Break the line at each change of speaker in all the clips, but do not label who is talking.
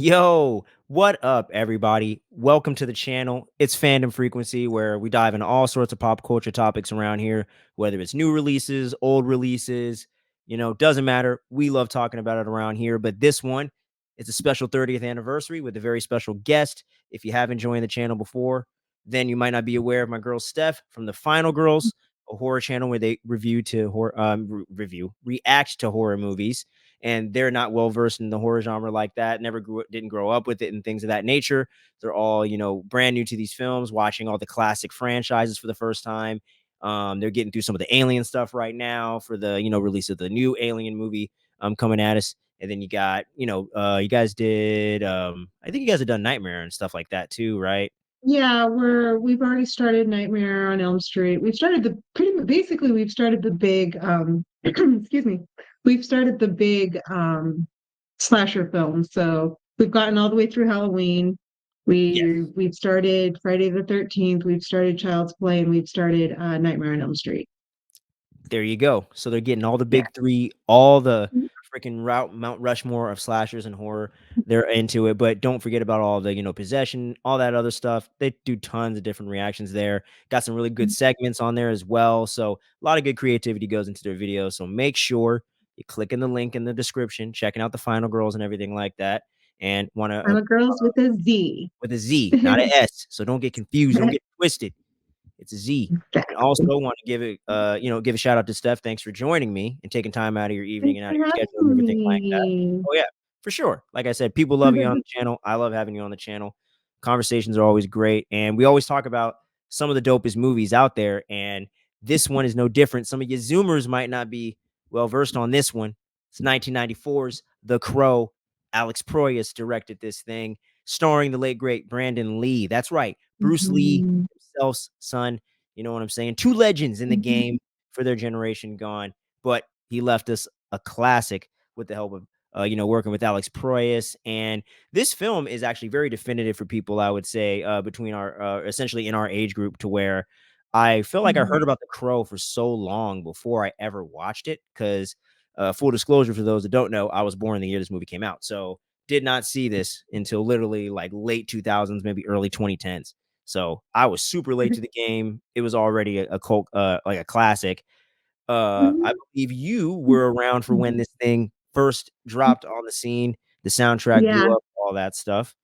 Yo, what up, everybody? Welcome to the channel. It's Fandom Frequency, where we dive into all sorts of pop culture topics around here, whether it's new releases, old releases, doesn't matter. We love talking about it around here. But this one, it's a special 30th anniversary with a very special guest. If you haven't joined the channel before, then you might not be aware of my girl Steph from the Final Girlz, a horror channel where they react to horror movies, and they're not well versed in the horror genre like that. Didn't grow up with it and things of that nature. They're all, brand new to these films, watching all the classic franchises for the first time. They're getting through some of the Alien stuff right now for the, release of the new Alien movie coming at us. And then you got, you guys did, I think you guys have done Nightmare and stuff like that too, right?
Yeah, we've already started Nightmare on Elm Street. We've started the big excuse me. We've started the big slasher film. So we've gotten all the way through Halloween. We've started Friday the 13th, we've started Child's Play, and we've started Nightmare on Elm Street.
There you go. So they're getting all the
Yeah.
big three, all the freaking route Mount Rushmore of slashers and horror. They're into it, but don't forget about all the, possession, all that other stuff. They do tons of different reactions there. Got some really good segments on there as well. So a lot of good creativity goes into their videos. So make sure you click in the link in the description, checking out the Final Girls and everything like that. And want to
I'm a girls with a Z.
with a Z, not a S. So don't get confused. Don't get twisted. It's a Z. And also want to give it, give a shout out to Steph. Thanks for joining me and taking time out of your evening
Thanks
and out
for
of your schedule and
having
everything like that.
me.
Oh yeah, for sure. Like I said, people love you on the channel. I love having you on the channel. Conversations are always great, and we always talk about some of the dopest movies out there. And this one is no different. Some of you Zoomers might not be well versed on this one. It's 1994's The Crow. Alex Proyas directed this thing, starring the late great Brandon Lee. That's right, Bruce Lee
Mhm.
himself's son. You know what I'm saying? Two legends in the
Mhm.
game for their generation gone, but he left us a classic with the help of working with Alex Proyas. And this film is actually very definitive for people, I would say, between our essentially in our age group, to where I feel like I
Mhm.
heard about The Crow for so long before I ever watched it. Because full disclosure for those that don't know, I was born the year this movie came out, so did not see this until literally like late 2000s, maybe early 2010s. So I was super late to the game. It was already a cult, like a classic. I believe you were around for when this thing first dropped on the scene. The soundtrack
Yeah.
blew up, all that stuff.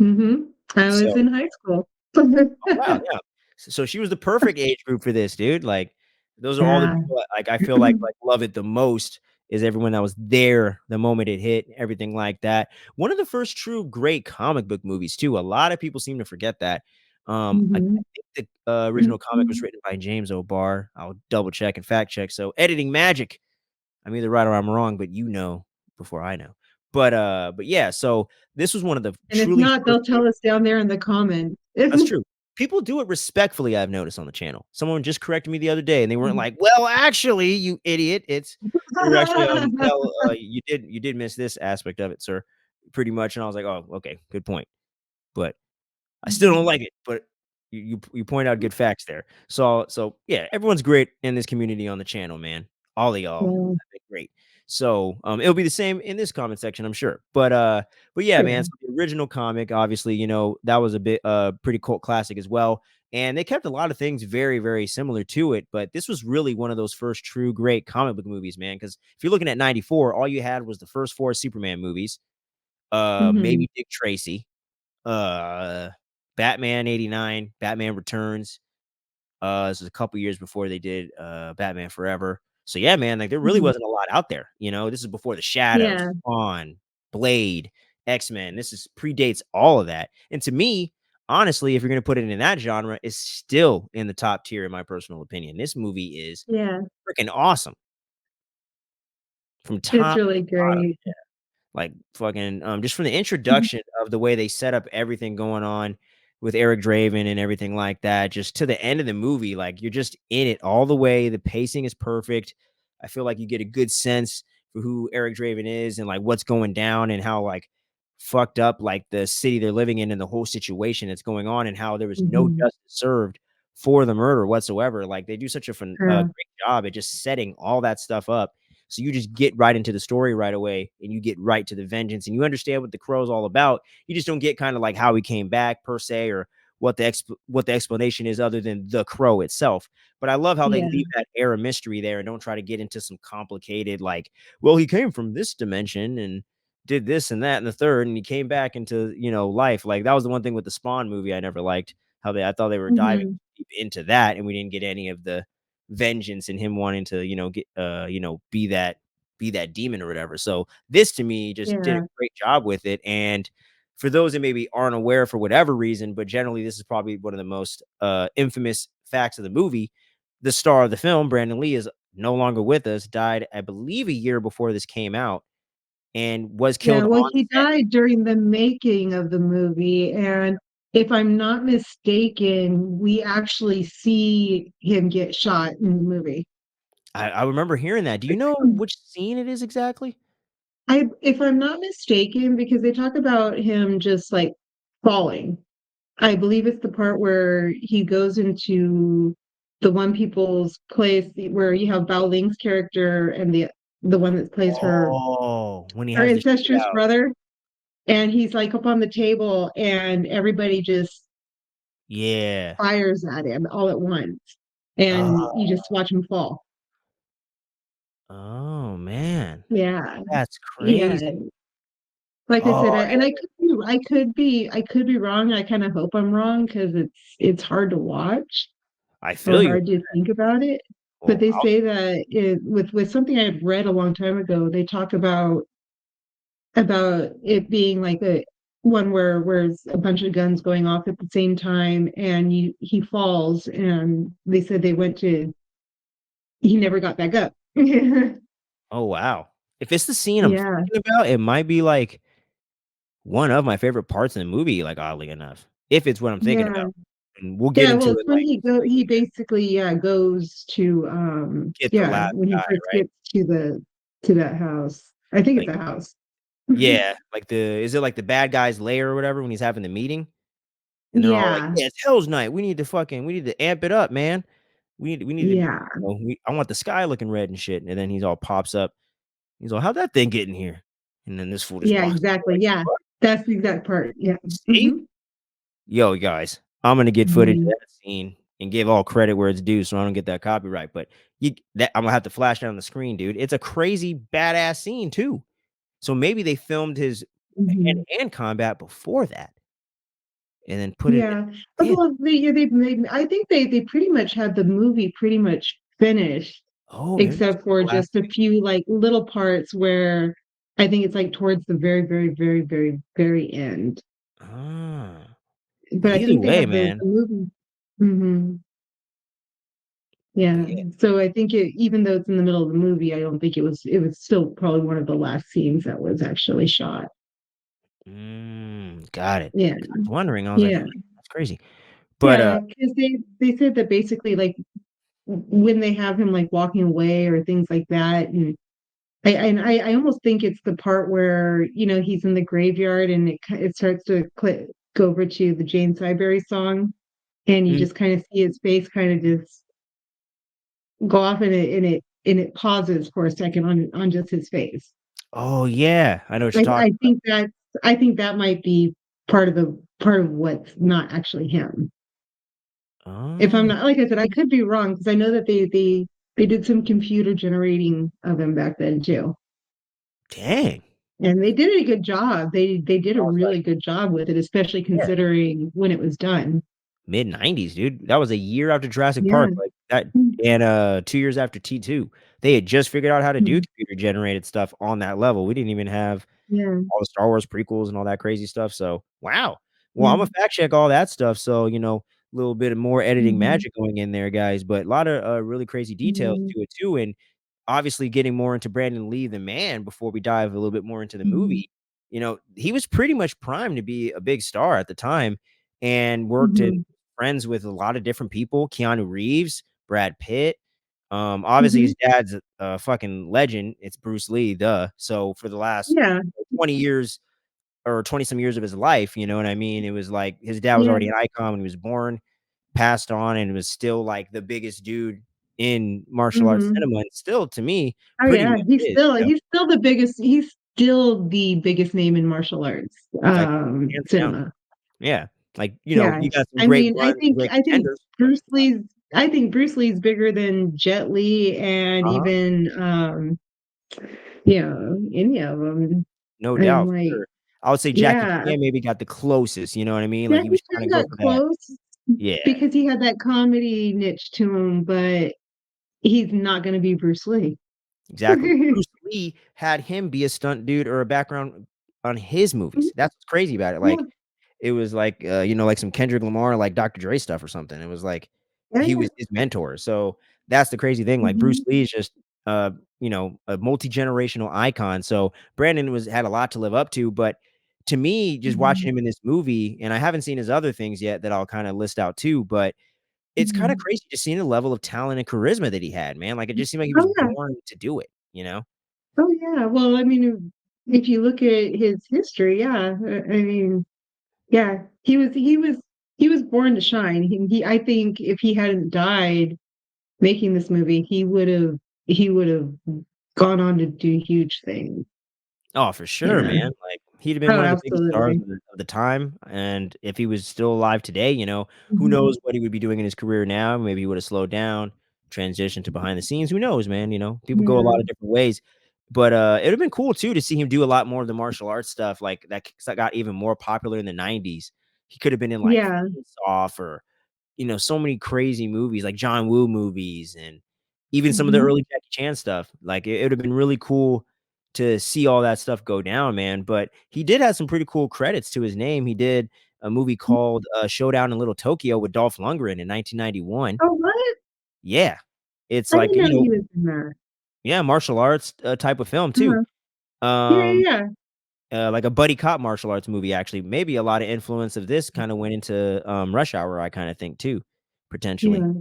I
So,
was in high school.
oh, wow, yeah. So she was the perfect age group for this, dude. Like, those are all the
Yeah.
people like I feel like love it the most is everyone that was there the moment it hit, everything like that. One of the first true great comic book movies too. A lot of people seem to forget that. I
Mhm.
think the original comic was written by James O'Barr. I'll double check and fact check. So editing magic. I'm either right or I'm wrong, but you know before I know. But yeah. So this was one of the
And if
truly
not,
first.
they'll tell us down there in the comments.
That's true. People do it respectfully, I've noticed on the channel. Someone just corrected me the other day, and they weren't like, "Well, actually, you idiot, it's they were actually, well, you did miss this aspect of it, sir," pretty much, and I was like, "Oh, okay, good point." But I still don't like it, but you point out good facts there. So yeah, everyone's great in this community on the channel, man. All of y'all
Yeah,
have been great. So it'll be the same in this comment section, I'm sure. But yeah, man.
sure.
So the original comic, obviously, that was a bit pretty cult classic as well. And they kept a lot of things very, very similar to it. But this was really one of those first true great comic book movies, man. Because if you're looking at 94, all you had was the first four Superman movies,
Mhm.
maybe Dick Tracy, uh Batman 89, Batman Returns. This is a couple years before they did Batman Forever. So yeah, man, like there really
Mhm.
wasn't a lot out there. This is before the Shadow,
Yeah.
Spawn, Blade, X-Men. This is predates all of that. And to me, honestly, if you're gonna put it in that genre, it's still in the top tier in my personal opinion. This movie is
Yeah.
freaking awesome from
It's
top
really
to bottom.
great.
Like fucking just from the introduction of the way they set up everything going on with Eric Draven and everything like that, just to the end of the movie, like you're just in it all the way. The pacing is perfect. I feel like you get a good sense for who Eric Draven is and like what's going down and how like fucked up like the city they're living in and the whole situation that's going on and how there was no
Mhm.
justice served for the murder whatsoever. Like they do such a
Yeah.
great job at just setting all that stuff up. So you just get right into the story right away, and you get right to the vengeance, and you understand what the crow's all about. You just don't get kind of like how he came back per se, or what the explanation is other than the crow itself. But I love how they
Yeah.
leave that air of mystery there and don't try to get into some complicated like, well, he came from this dimension and did this and that and the third, and he came back into life. Like that was the one thing with the Spawn movie I never liked. How I thought they were diving
Hmm.
deep into that, and we didn't get any of the vengeance and him wanting to get be that demon or whatever. So this to me just did a
Yeah.
great job with it. And for those that maybe aren't aware for whatever reason, but generally this is probably one of the most infamous facts of the movie. The star of the film, Brandon Lee, is no longer with us. Died, I believe, a year before this came out, and was
Yeah.
killed
Well,
on
he
set.
died during the making of the movie. And if I'm not mistaken, we actually see him get shot in the movie.
I remember hearing that. Do you know which scene it is exactly?
If I'm not mistaken, because they talk about him just like falling. I believe it's the part where he goes into the one people's place where you have Bao Ling's character and the one that plays
Oh, when he
her
has the
incestuous
shootout.
brother, and he's like up on the table, and everybody just
Yeah.
fires at him all at once, and you
Oh,
just watch him fall.
oh man.
Yeah,
That's
yeah.
crazy.
Like I said,
Oh,
and I could be wrong. I kind of hope I'm wrong because it's hard to watch
I
or
feel you.
hard to think about it. But
Well,
they say that with something I had read a long time ago, they talk about it being like a one where it's a bunch of guns going off at the same time, and he falls, and they said they went to he never got back up.
oh wow. If it's the scene I'm
Yeah,
thinking about, it might be like one of my favorite parts in the movie, like oddly enough. If it's what I'm thinking
yeah,
about. And we'll get
yeah. Well,
into
it's
it
when
like
he basically goes to
get the
yeah
last
when he
guy,
first
right?
gets to that house. I think it's
Like
a house.
yeah, like the is it like the bad guy's lair or whatever when he's having the meeting? And they're all like,
Yeah,
"Yeah, it's Hell's Night. We need to amp it up, man. We need to,
yeah,
I want the sky looking red and shit." And then he's all pops up. He's all, "How'd that thing get in here?" And then this fool just
yeah,
walks in
exactly.
like,
Yeah,
"What?
that's the exact part. Yeah.
See?
Hmm.
Yo, guys, I'm gonna get footage of
Hmm.
that scene and give all credit where it's due, so I don't get that copyright. But I'm gonna have to flash it on the screen, dude. It's a crazy badass scene too. So maybe they filmed his
Hmm.
hand-to-hand combat before that, and then put it
Yeah.
in.
Well, they've made, I think they pretty much had the movie pretty much finished,
Oh, maybe this
except
is
for
the last
just a few like little parts where I think it's like towards the very, very, very, very, very end.
Ah.
But I
Either
think they
way,
had
man.
the movie. Hmm. Yeah.
Yeah.
So I think even though it's in the middle of the movie, I don't think it was still probably one of the last scenes that was actually shot.
Got it.
Yeah.
'Cause I was wondering, I was like,
Yeah.
"Hmm, that's crazy." But,
Yeah. Because they said that basically like when they have him like walking away or things like that, I almost think it's the part where he's in the graveyard and it starts to go over to the Jane Siberry song, and you
mm,
just kind of see his face kind of just go off, and it pauses for a second on just his face.
oh, yeah, I know what you're
I,
talking
I
about.
think that might be part of what's not actually him. If I'm
Oh,
not, like I said, I could be wrong because I know that they did some computer generating of him back then too.
dang.
And they did a good job. They did
I
a
was like,
really good job with it, especially
yeah,
considering when it was done.
mid-90s, dude. That was a year after Jurassic
Yeah.
Park, like, that
Mm.
and, 2 years after T2. They had just figured out how to do
Mm.
computer generated stuff on that level. We didn't even have
Yeah.
all the Star Wars prequels and all that crazy stuff. So, wow. Well,
Yeah.
I'm gonna fact check all that stuff. So, a little bit of more editing
Mhm.
magic going in there, guys. But a lot of really crazy details
Mhm.
to it too. And obviously getting more into Brandon Lee, the man, before we dive a little bit more into the
Mhm.
movie. He was pretty much primed to be a big star at the time, and worked and
Mhm.
friends with a lot of different people. Keanu Reeves, Brad Pitt. Obviously his
Mhm.
dad's a fucking legend. It's Bruce Lee, duh. So for the last
Yeah.
20 years or 20 some years of his life, you know what I mean? It was like his dad was
Yeah.
already an icon when he was born, passed on, and was still like the biggest dude. in martial arts
Mhm.
cinema, and still to me
Oh,
pretty
yeah,
much is, you know,
he's still the biggest name in martial arts,
like hands down.
cinema.
Yeah, like, you know,
Yeah,
you got some
I
great
mean,
ones and great contenders, but
I think Bruce Lee's bigger than Jet Li and
uh-huh,
even, any of them.
no
I'm
doubt, for
like,
sure. I would say Jackie
yeah,
Chan maybe got the closest, you know what I mean? Like, he
Jackie
was trying
Chan
to go
got
for that.
close
Yeah.
because he had that comedy niche to him, but he's not gonna be Bruce Lee.
Exactly. Bruce Lee had him be a stunt dude or a background on his movies. That's what's crazy about it.
Yeah,
Like, it was like, you know, like some Kendrick Lamar, like Dr. Dre stuff or something. It was like
yeah,
he
yeah.
was his mentor. So that's the crazy thing. Like Bruce
Mhm,
Lee is just uh, you know, a multi-generational icon. So Brandon had a lot to live up to. But to me, just watching
mhm,
him in this movie, and I haven't seen his other things yet that I'll kind of list out too, but it's kind of
mhm.
crazy just seeing the level of talent and charisma that he had, man. Like it just seemed like he was
Oh, yeah.
born to do it, you know?
Oh, yeah. Well, I mean, if you look at his history, yeah, I mean, yeah, he was born to shine. I think if he hadn't died making this movie, he would have gone on to do huge things.
Oh, for sure,
Yeah.
man. Like, he'd have been
Oh,
one of the biggest stars
absolutely.
of the time, and if he was still alive today, you know, who
Mhm.
knows what he would be doing in his career now? Maybe he would have slowed down, transitioned to behind the scenes. Who knows, man? You know, people go a lot
Yeah.
of different ways. But it'd have been cool too to see him do a lot more of the martial arts stuff, like that got even more popular in the '90s. He could have been in like
Yeah.
Face Off or you know, so many crazy movies, like John Woo movies and even some of the
Mhm.
early Jackie Chan stuff. Like, it would've been really cool to see all that stuff go down, man, but he did have some pretty cool credits to his name. He did a movie called, Showdown in Little Tokyo with Dolph Lundgren in 1991.
Oh, what?
Yeah. It's
I
like,
didn't know
you know
he was in that.
yeah, martial arts, type of film too.
Uh-huh. Yeah,
Um,
yeah, yeah.
like a buddy cop martial arts movie, actually. Maybe a lot of influence of this kinda went into, Rush Hour, I kinda think too, potentially.
Yeah.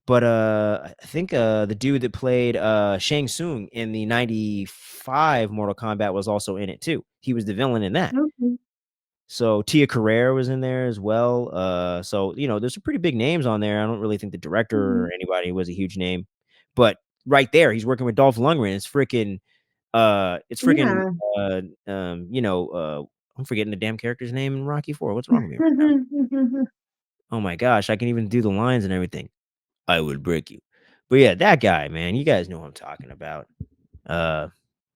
But, I think, the dude that played, Shang Tsung in the '95 Mortal Kombat was also in it too. He was the villain in that.
Okay.
So, Tia Carrere was in there as well. So, you know, there's some pretty big names on there. I don't really think the director
Mhm.
or anybody was a huge name. But right there, he's working with Dolph Lundgren. It's freaking,
Yeah.
you know, I'm forgetting the damn character's name in Rocky 4. What's wrong with me right now? Oh my gosh, I can even do the lines and everything. I would break you. But yeah, that guy, man, you guys know what I'm talking about. Uh,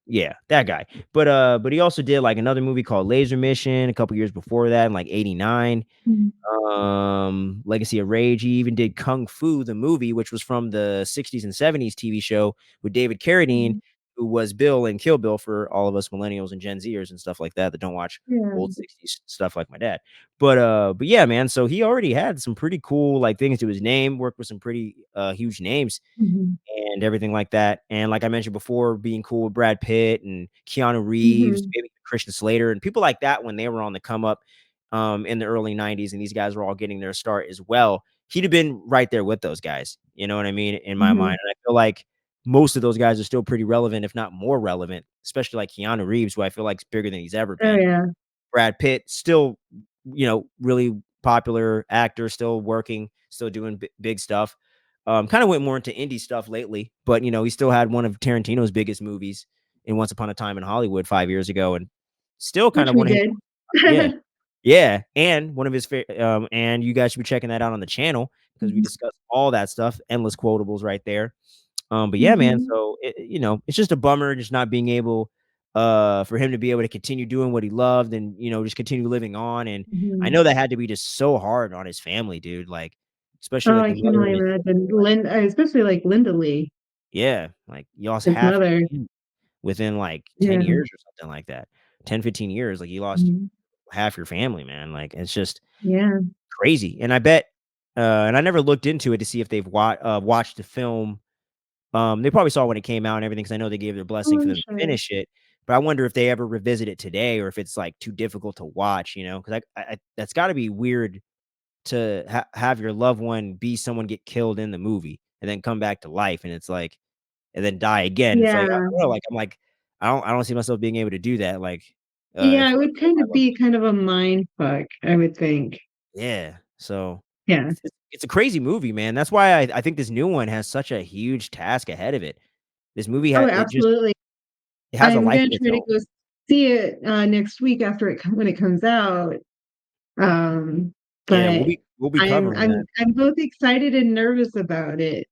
yeah, that guy. But he also did like another movie called Laser Mission a couple years before that in like '89.
Mhm.
Legacy of Rage. He even did Kung Fu, the movie, which was from the '60s and '70s TV show with David Carradine,
Mhm.
who was Bill in Kill Bill for all of us millennials and Gen Zers and stuff like that that don't watch old
Yeah.
'60s stuff like my dad. But yeah, man. So he already had some pretty cool like things to his name. Worked with some pretty huge names
Mhm.
and everything like that. And like I mentioned before, being cool with Brad Pitt and Keanu Reeves,
Mhm.
maybe Christian Slater, and people like that when they were on the come up in the early '90s, and these guys were all getting their start as well. He'd have been right there with those guys. You know what I mean? In my mind,
Mhm.
and I feel like most of those guys are still pretty relevant, if not more relevant, especially like Keanu Reeves, who I feel like is bigger than he's ever
Oh,
been.
yeah.
Brad Pitt, still, you know, really popular actor, still working, still doing big stuff. Kind of went more into indie stuff lately, but you know, he still had one of Tarantino's biggest movies in Once Upon a Time in Hollywood 5 years ago, and still kind
Which
of
we
one of his,
did.
yeah, yeah, and one of his, and you guys should be checking that out on the channel because we
Mhm.
discuss all that stuff, endless quotables right there. But yeah, man,
Mhm.
so you know, it's just a bummer just not being able for him to be able to continue doing what he loved and, you know, just continue living on. And I
Mhm.
know that had to be just so hard on his family, dude. Like, especially
Oh,
like
I
the
can
mother
only
and his
imagine.
like,
Especially like Linda Lee,
yeah, like you lost
his
half
mother.
your family within like 10
Yeah.
years or something like that. 10, 15 years. Like you lost
Mhm.
half your family, man. Like it's just
Yeah.
crazy. And I bet and I never looked into it to see if they've watched the film. They probably saw when it came out and everything because I know they gave their
Oh,
blessing for
I'm
them to
sure.
finish it. But I wonder if they ever revisit it today or if it's like too difficult to watch, you know? Because that's got to be weird to have your loved one be someone get killed in the movie and then come back to life, and it's like, and then die again. It's like I
Yeah.
don't know, like I'm like I don't see myself being able to do that. Like,
Yeah,
if
it would
if
kind
my
of
loved
be kind of a mind fuck, I would think.
yeah. So
Yeah.
it's a crazy movie, man. That's why I think this new one has such a huge task ahead of it. This movie
Oh,
it just
absolutely.
it has a
I'm
life
gonna
of its
try to
own.
go see it next week after when it comes out. Um,
Yeah,
but
we'll be
I'm
covering that.
I'm both excited and nervous about it.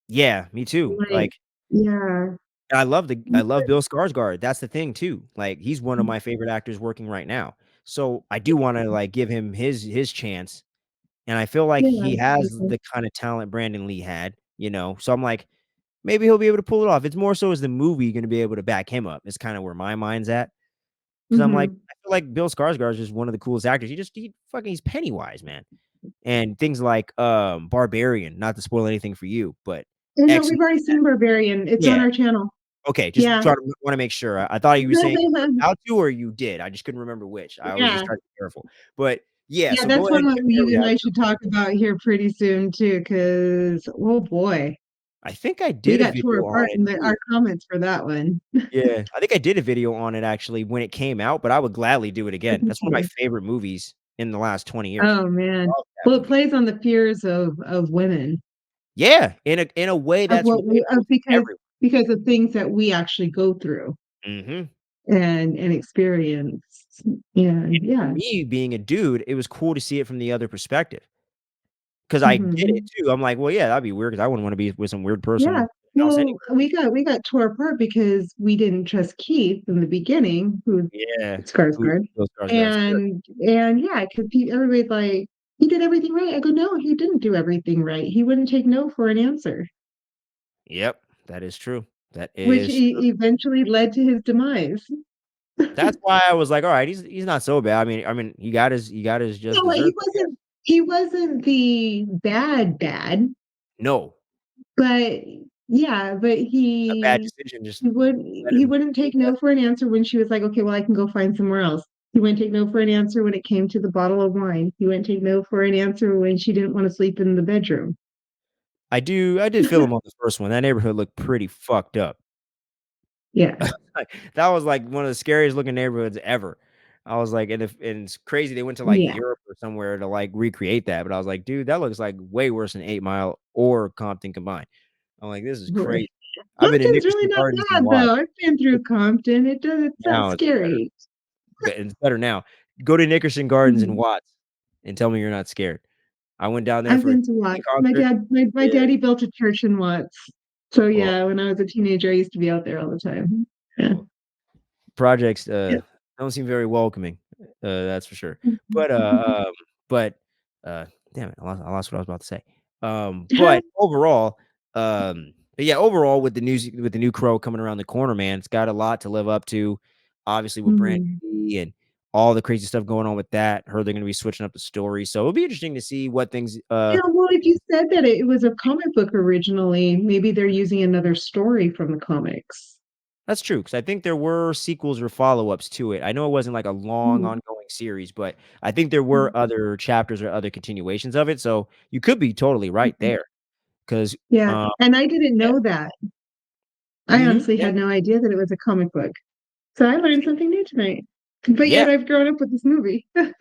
Yeah, me too.
Like,
Like,
yeah.
I love Bill Skarsgård. That's the thing too. Like, he's one of my favorite actors working right now. So I do want to like give him his chance. And I feel like
Yeah.
he has the kind of talent Brandon Lee had, you know. So I'm like, maybe he'll be able to pull it off. It's more so is the movie going to be able to back him up. Is kind of where my mind's at. Because I'm like,
Hmm.
I feel like Bill Skarsgård is just one of the coolest actors. He fucking he's Pennywise, man. And things like Barbarian, not to spoil anything for you, but
Oh no,
X
we've already seen Barbarian. It's on
yeah.
our channel.
Okay, just
Yeah.
trying to wanna make sure. I thought you were saying you were about to or you did. I just couldn't remember which. I was just
Yeah.
trying to be careful. But yeah,
Yeah,
so go
that's
ahead
one
and
that
give me a
you and I
reaction.
should talk about here pretty soon too, because oh boy,
I think I
we
did a
got tore
video on
apart
it
in
too.
our comments for that one.
Yeah, I think I did a video on it actually when it came out, but I would gladly do it again. That's one of my favorite movies in the last 20 years.
Oh man.
Love that
Well, it
movie.
plays on the fears of women,
Yeah, in a way
of
that's
what we
relatable to everyone.
because of things that we actually go through
Mhm.
and experience. And
For
yeah.
me being a dude, it was cool to see it from the other perspective. 'Cause I get it
Hmm.
too. I'm like, "Well, yeah, that'd be weird because I wouldn't wanna be with some weird
Yeah.
person else
Well,
anyway."
we got tore apart because we didn't trust Keith in the beginning, who
Yeah. Who
Skarsgård.
Bill Skarsgård's character.
And yeah, because everybody's like, he did everything right. I go, no, he didn't do everything right. He wouldn't take no for an answer,
Yep, that is true. That
which
is true.
eventually led to his demise.
That's why I was like, "Alright, he's not so bad." I mean, he got his just
No, he
desserts, I guess.
wasn't the bad,
No,
but yeah, but
a bad decision just led
he
him
wouldn't
to his
take
death.
no for an answer when she was like, okay, well, I can go find somewhere else. He wouldn't take no for an answer when it came to the bottle of wine. He wouldn't take no for an answer when she didn't want to sleep in the bedroom.
I did feel him on the first one. That neighborhood looked pretty fucked up.
Yeah.
Like, that was, like, one of the scariest looking neighborhoods ever. I was like and it's crazy they went to, like,
Yeah.
Europe or somewhere to, like, recreate that, but I was like, "Dude, that looks, like, way worse than 8 Mile or Compton combined." I'm like, "This is crazy." I've been to
Compton's really
Nickerson
not
Gardens and
bad
Watts.
though. I've been through
It's
Compton. It's not
now it's better,
scary.
it's better now. Go to Nickerson Gardens and
Mhm.
Watts and tell me you're not scared. I went down there
I've
for a
been to
Kennedy
Watts.
concert.
My
Yeah.
daddy built a church in Watts. So
Well
yeah, when I was a teenager, I used to be out there all the time. Yeah.
well, projects,
Yeah.
don't seem very welcoming, that's for sure. But, but, uh, damn it, I lost what I was about to say. But overall, but yeah, overall with the new Crow coming around the corner, man, it's got a lot to live up to, obviously with Brandon
Mhm.
Lee and all the crazy stuff going on with that. Heard they're gonna be switching up the story, so it'll be interesting to see what things,
Yeah, well, if you said that it was a comic book originally, maybe they're using another story from the comics.
that's true, because I think there were sequels or follow-ups to it. I know it wasn't like a long
Mhm.
ongoing series, but I think there were
Mhm.
other chapters or other continuations of it, so you could be totally right
Mhm.
there. 'Cause,
Yeah,
um
and I didn't
yeah,
know that. I
mhm,
honestly
yeah,
had no idea that it was a comic book. So I learned
see,
something new tonight. But
yeah,
yet I've grown up with this movie.
and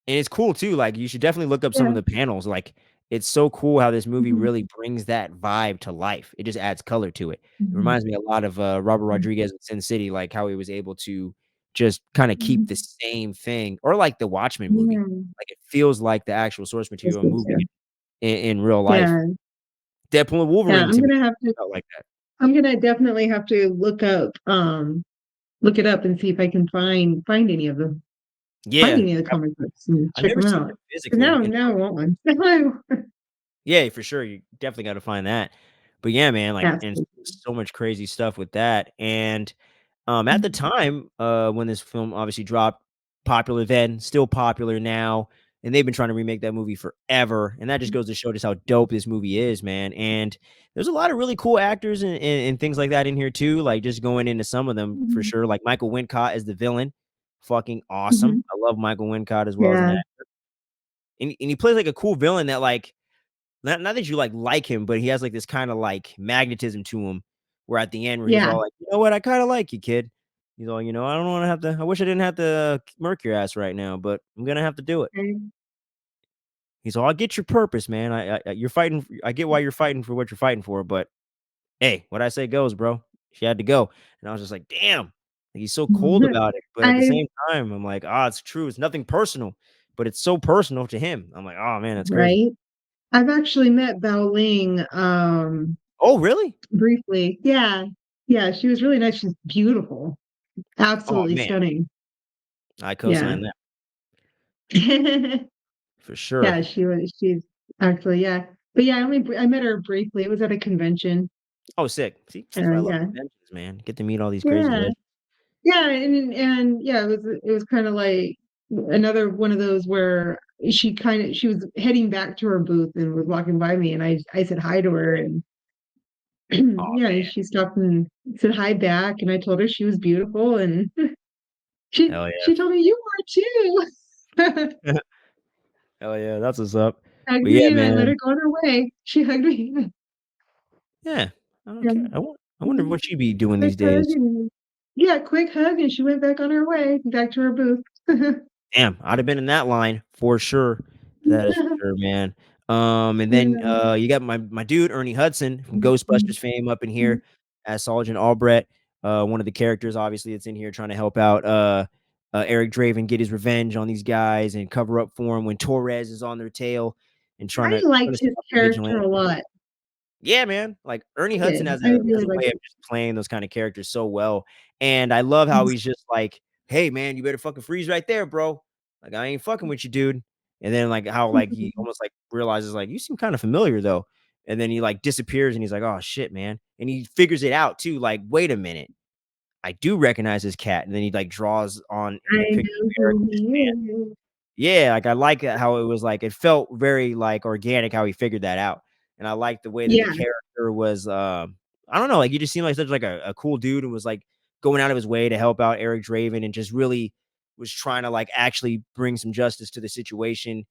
it's cool too, like, you should definitely look up some of
Yeah.
the panels, like, it's so cool how this movie
Mhm.
really brings that vibe to life, it just adds color to it. It
Mhm.
reminds me a lot of, Robert
Mhm.
Rodriguez in Sin City, like, how he was able to just kinda keep the
Mhm.
same thing or like the Watchmen movie,
Yeah.
like, it feels like the actual source
That's
material and
good
moving
too.
it in real life.
Yeah.
Deadpool and
Yeah,
Wolverine to me felt like that.
I'm gonna definitely have to look it up and see if I can find
Yeah,
any of the comic books and
I've
check
never
them
seen
out.
them
But
physically in
now I
person.
want one.
Yeah, for sure, you definitely gotta find that. But yeah, man, like, and
Absolutely.
so much crazy stuff with that, and, at the
Mhm.
time, when this film obviously dropped, popular then, still popular now, and they've been trying to remake that movie forever, and that just goes to show just how dope this movie is, man, and there's a lot of really cool actors and things like that in here too, like, just going into some of them for
Mhm.
sure, like Michael Wincott as the villain, fucking awesome.
Mhm.
I love Michael Wincott as well as an
Yeah.
actor, and he plays like a cool villain that, like, not that you like him, but he has, like, this kinda, like, magnetism to him, where at the end where he's
Yeah.
all like, "You know what? I kinda like you, kid." He's all, "I don't wanna I wish I didn't have to murk your ass right now, but I'm gonna have to do it."
Okay.
He's all, "I get your purpose, man. You're fighting. I get why you're fighting for what you're fighting for, but hey, what I say goes, bro." She had to go, and I was just like, "Damn." Like, he's so cold about it, but at the
I
same time, I'm like, "Ah, it's true. It's nothing personal, but it's so personal to him." I'm like, "Oh man, that's crazy."
right. I've actually met Bao Ling
Oh, really?
briefly. Yeah. Yeah, she was really nice. She's beautiful.
Oh
Absolutely
man,
stunning.
I
Yeah.
co-sign that for sure.
Yeah, she's actually, yeah. But yeah, I met her briefly. It was at a convention.
Oh, sick. See, that's why I love
Yeah.
conventions, man. Get to meet all these crazy
Yeah.
legends.
Yeah, and yeah, it was kind of like another one of those where she was heading back to her booth and was walking by me and I said hi to her and
Oh
yeah, and she stopped and said hi back and I told her she was beautiful and
hell
she told me you are too.
yeah, hell yeah, that's what's up.
Hugged
But yeah,
me and I let her
man.
go on her way. She hugged me.
Yeah, I don't care.
And
I wonder what she be doing
quick
these
hug
days.
and yeah, quick hug and she went back on her way, back to her booth.
Damn, I'd have been in that line for sure. That is for
Yeah.
sure, man. And then
Yeah.
you got my dude Ernie Hudson from Ghostbusters fame up in here as Sergeant Albrecht. One of the characters, obviously, that's in here trying to help out Eric Draven get his revenge on these guys and cover up for him when Torres is on their tail and
I
trying
liked
to
his
stop the
character
vigilante.
a lot.
Yeah, man. Like Ernie
I
Hudson
did.
has
I
has
really
a
liked
way of just playing those kind of characters so well. And I love how
it.
he's just like, "Hey man, you better fucking freeze right there, bro. Like I ain't fucking with you, dude." And then like how like he almost like realizes like you seem kind of familiar though. And then he like disappears and he's like, "Oh shit, man." And he figures it out too. Like, wait a minute. I do recognize this cat. And then he like draws on
I
a picture of
know
Eric
who
with his
he
hand.
is.
Yeah, like, I like it how it was, like it felt very, like, organic how he figured that out, and I like the way that the
Yeah.
character was, I don't know, like, he just seemed like such, like, a cool dude and was, like, going out of his way to help out Eric Draven and just really was trying to, like, actually bring some justice to the situation,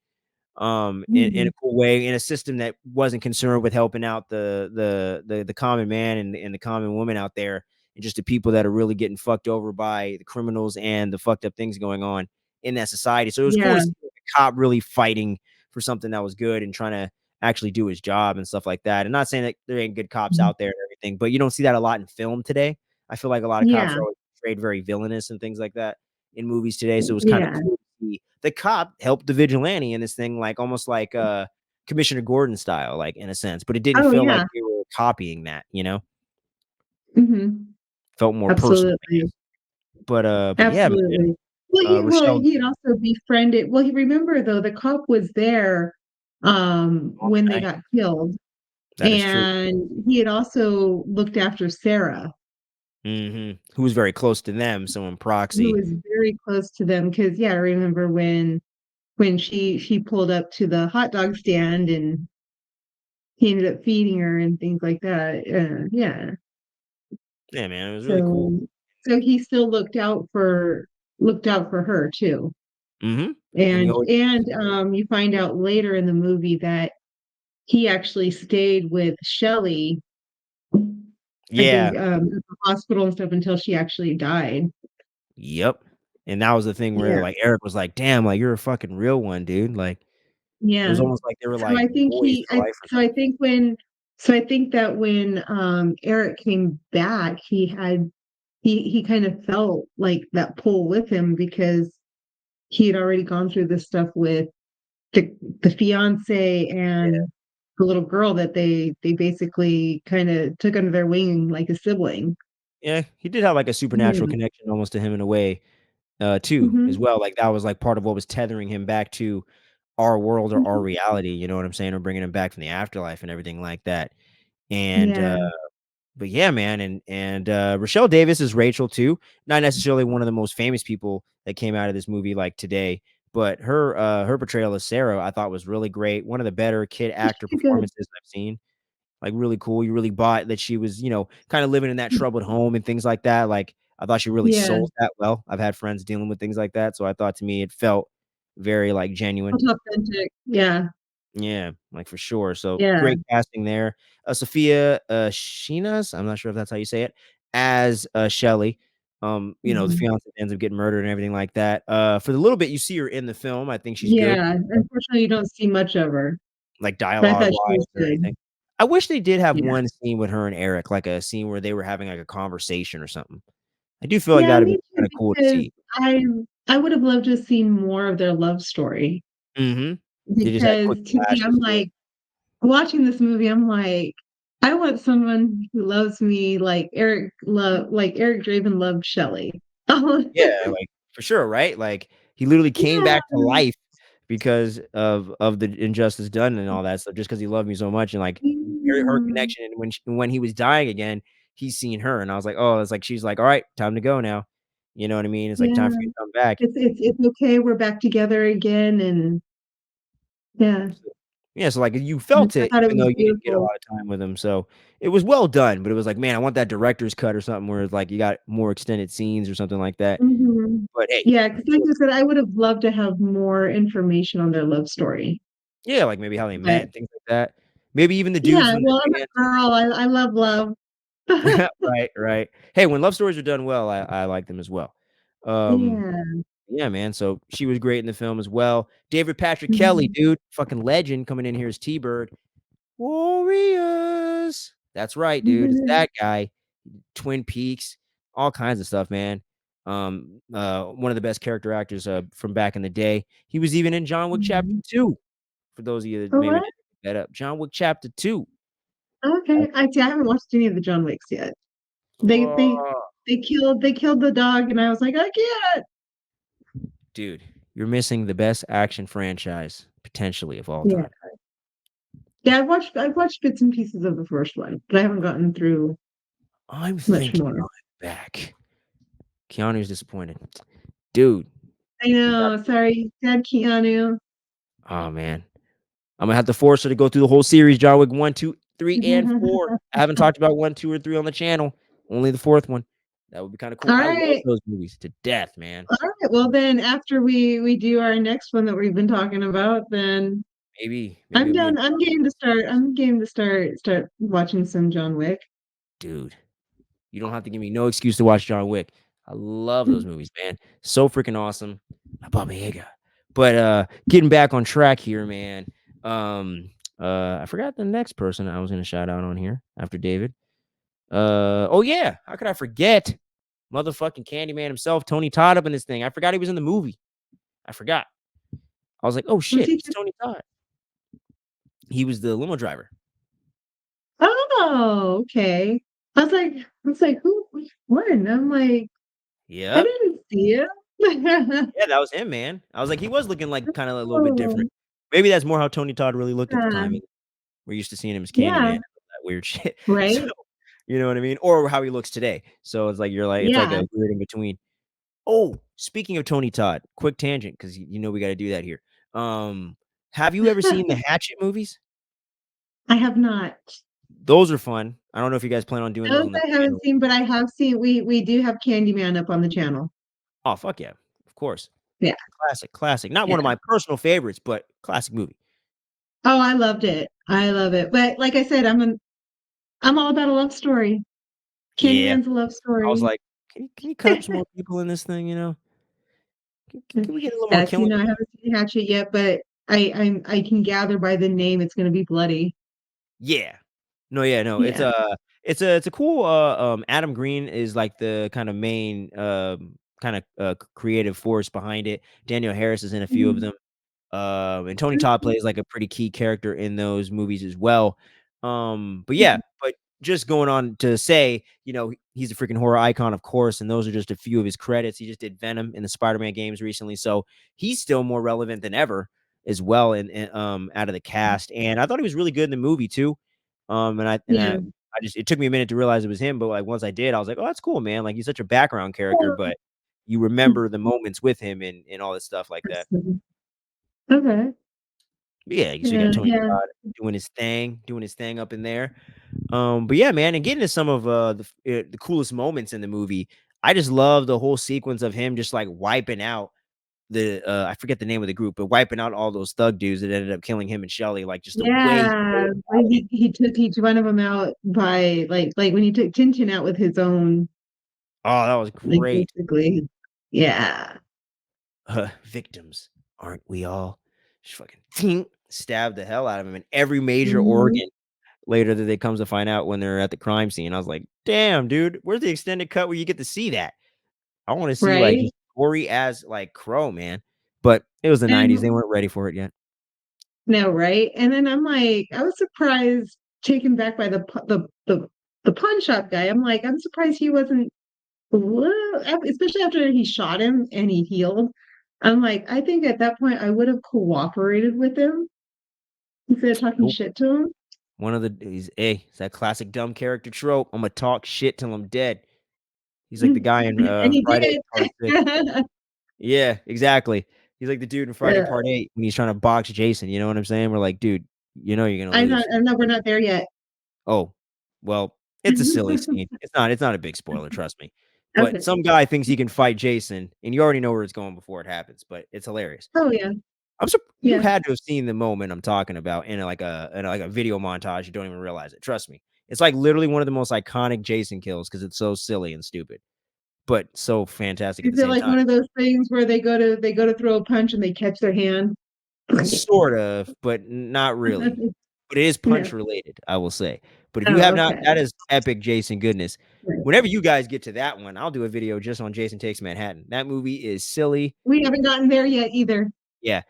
in a
Mhm.
cool way, in a system that wasn't concerned with helping out the common man and the common woman out there, and just the people that are really getting fucked over by the criminals and the fucked up things going on in that society. So it was cool to
Yeah.
see like, a cop really fighting for something that was good and trying to actually do his job and stuff like that. And not saying that there ain't good cops
Mhm.
out there and everything, but you don't see that a lot in film today. I feel like a lot of cops
Yeah.
are always portrayed very villainous and things like that in movies today. So it was kind of
Yeah.
cool to see the cop helped the vigilante in this thing, like almost like Commissioner Gordon style, like in a sense, but it didn't
Oh,
feel like
yeah.
they were copying that, you know,
Mhm.
felt more personal, I
Absolutely.
guess. But yeah, man,
Absolutely. Well,
Rochelle,
he had also befriended he remember though, the cop was there,
on
when
the
they
night,
got killed,
that is true.
and he had also looked after Sarah,
Who was very close to them, so in
who
proxy,
was very close to them. Because yeah, I remember when she pulled up to the hot dog stand and he ended up feeding her and things like that, yeah.
yeah, man, it was really cool.
So he still looked out for her too.
And he
And
always,
and you find out later in the movie that he actually stayed with Shelley, I
yeah,
think, at the hospital and stuff until she actually died.
yep. And that was the thing where
Yeah.
like Eric was like, "Damn, like you're a fucking real one, dude." Like it was
Yeah.
almost like they were
So
like
I think
boys for life or something.
I think that when Eric came back, he kind of felt like that pull with him because he had already gone through this stuff with the the fiance
Yeah.
and the little girl that they basically kind of took under their wing like a sibling.
Yeah, he did have like a supernatural
Yeah.
connection almost to him in a way, too, as
Mhm.
well, like, that was, like, part of what was tethering him back to our world or our reality, you know what I'm saying, or bringing him back from the afterlife and everything like that, and,
Yeah.
but yeah, man, Rochelle Davis is Rachel too, not necessarily one of the most famous people that came out of this movie, like, today, but her portrayal as Sarah, I thought was really great, one of the better kid actor
She's good.
performances I've seen. Like, really cool. You really bought that she was, kinda living in that troubled home and things like that, like, I thought she really
Yeah.
sold that well. I've had friends dealing with things like that, so I thought to me it felt very, like, genuine.
Felt authentic. Yeah.
Yeah, like, for sure, so
Yeah.
great casting there. Sophia, Shinas, I'm not sure if that's how you say it, as, Shelly. The
Mhm.
fiance ends up getting murdered and everything like that. For the little bit you see her in the film, I think she's good,
Yeah, unfortunately, you don't see much of her,
like
but I
dialogue
thought she
wise
was
or
good.
anything. I wish they did have
Yeah.
one scene with her and Eric, like a scene where they were having like a conversation or something. I do feel like
Yeah,
that'd
me
be
too,
kind of cool to
because
see.
I I would have loved to have seen more of their love story,
Mhm. They just had
because
quick
to me,
flashes
I'm
to it.
like watching this movie, I'm like, I want someone who loves me like Eric Draven loved Shelley.
Yeah, like, for sure, right? Like, he literally came
Yeah.
back to life because of the injustice done and all that stuff, just because he loved me so much and, like, her
Yeah.
connection, and when he was dying again, he's seen her, and I was like, "Oh," it's like she's like, "Alright, time to go now." You know what I mean? It's like, "Time
Yeah.
for you to come back."
It's okay, we're back together again, and yeah,
Yeah, so, like, you felt
I
it
thought it
even
was
though you didn't get a
beautiful.
lot of time with him, so it was well done, but it was like, "Man, I want that director's cut or something where it's like you got more extended scenes or something like that."
Mhm.
But hey,
Yeah, 'cause like I said, I would have loved to have more information on their love story,
yeah, like, maybe how they met
but
and things like that. Maybe even the dude
yeah,
from
well,
the
I'm
band.
a girl, I love love.
Right, right. Hey, when love stories are done well, I like them as well. Um,
Yeah.
yeah, man, so she was great in the film as well. David Patrick Kelly,
Mhm.
dude, fucking legend coming in here as T-Bird. Warriors. That's right, dude, it's
Mhm.
that guy. Twin Peaks, all kinds of stuff, man. One of the best character actors, from back in the day. He was even in John Wick Chapter
Mhm.
2, for those of you that
Oh,
maybe
what?
didn't pick that up. John Wick Chapter 2.
Okay, I haven't watched any of the John Wicks yet. They they
Oh,
they killed the dog, and I was like, "I can't."
dude, you're missing the best action franchise, potentially, of all
Yeah.
time.
Yeah, I've watched bits and pieces of the first one, but I haven't gotten through
I'm
much
thinking
more.
I'm back. Keanu's disappointed. Dude,
I
you got
know, sorry, sad Keanu.
oh, man. Imma have to force her to go through the whole series, John Wick 1, 2, 3, and 4. I haven't talked about 1, 2, or 3 on the channel, only the 4th one. That would be kinda cool. I love
Alright,
those movies to death, man.
alright, well, then after we do our next one that we've been talking about, then
Maybe it'll be a
I'm game to start watching some John Wick.
dude, you don't have to give me no excuse to watch John Wick. I love those movies, man. So freaking awesome. La Baba Yaga. But, getting back on track here, man, I forgot the next person I was gonna shout out on here after David. Oh, yeah, how could I forget? Motherfucking Candyman himself, Tony Todd up in this thing. I forgot he was in the movie. I forgot. I was like, "Oh,
Who's
shit,
he?
it's Tony Todd." He was the limo driver.
Oh, okay. Who which one? I'm like, I
Yep.
didn't see him.
Yeah, that was him, man. I was like, he was looking like kinda a little bit different.
Oh,
Maybe that's more how Tony Todd really looked at the
yeah.
time, and we're used to seeing him as Candyman
Yeah,
and that weird shit. So,
right?
you know what I mean? Or how he looks today. So it's like you're like it's like
Yeah.
a weird in between. Oh, speaking of Tony Todd, quick tangent because you know we gotta do that here. Um, have you ever seen the Hatchet movies?
I have not.
Those are fun. I don't know if you guys plan on doing those
Those
on the
I haven't
channel.
seen, but I have seen we do have Candyman up on the channel.
Oh, fuck yeah. Of course.
Yeah,
Classic, classic. Not one of
yeah.
my personal favorites, but classic movie.
Oh, I loved it. I love it. But like I said, I'm all about a love story.
Yeah.
Candyman's a love
I was
story.
like, "Can you cut up some more people in this thing, you know? Can we get a little more
Yes,
killing?"
I haven't seen Hatchet yet, but I can gather by the name it's gonna be bloody.
Yeah. No, yeah, no,
Yeah.
it's a cool, Adam Green is, like, the kinda main, kinda, creative force behind it. Daniel Harris is in a few of
Mhm.
them. And Tony Todd plays like a pretty key character in those movies as well. But yeah,
Mhm.
but just going on to say, he's a freaking horror icon, of course, and those are just a few of his credits. He just did Venom in the Spider-Man games recently, so he's still more relevant than ever as well out of the cast. And I thought he was really good in the movie too.
Yeah.
I just it took me a minute to realize it was him, but like once I did, I was like, oh, that's cool, man. Like he's such a background character, but you remember the moments with him and all this stuff like that.
Okay.
But yeah, so you got
Yeah,
Tony
yeah.
Todd doing his thing up in there. But yeah, man, and getting to some of the coolest moments in the movie. I just love the whole sequence of him just like wiping out I forget the name of the group, but wiping out all those thug dudes that ended up killing him and Shelly. Like just the way he
Yeah,
goes
when
about it.
he took each one of them out by like when he took Tintin out with his own
Oh, that was
Like,
great.
basically. Yeah.
Victims, aren't we all? Just fucking ting, stabbed the hell out of him in every major
Mhm.
organ. Later that they comes to find out when they're at the crime scene. I was like, damn, dude, where's the extended cut where you get to see that? I want to see like
Right?
just gory as like Crow, man. But it was the 90s. They
And
weren't ready for it yet.
no, right? And then I'm like, I was surprised, taken back by the pawn shop guy. I'm like, I'm surprised he wasn't, especially after he shot him and he healed. I'm like, I think at that point I would have cooperated with him instead of talking
Nope.
shit to him.
One of the he's it's that classic dumb character trope. I'm gonna talk shit till I'm dead. He's like the guy in
And he
Friday
did.
Part 6. Yeah, exactly. He's like the dude in Friday
Yeah.
Part 8 when he's trying to box Jason. You know what I'm saying? We're like, dude, you know you're gonna lose.
I'm not, we're not there yet.
Oh, well, it's a silly scene. It's not a big spoiler, trust me. But
Okay.
some guy thinks he can fight Jason, and you already know where it's going before it happens, but it's hilarious.
Oh yeah.
You
Yeah.
had to have seen the moment I'm talking about in a video montage. You don't even realize it. Trust me. It's like literally one of the most iconic Jason kills because it's so silly and stupid, but so fantastic at the
Is it
same
like
time.
one of those things where they go to throw a punch and they catch their hand?
Sort of, but not really. But it is
Yeah.
punch related, I will say. But if you
Oh,
have not,
okay.
that is epic Jason goodness.
Right.
Whenever you guys get to that one, I'll do a video just on Jason Takes Manhattan. That movie is silly.
We haven't gotten there yet either.
Yeah,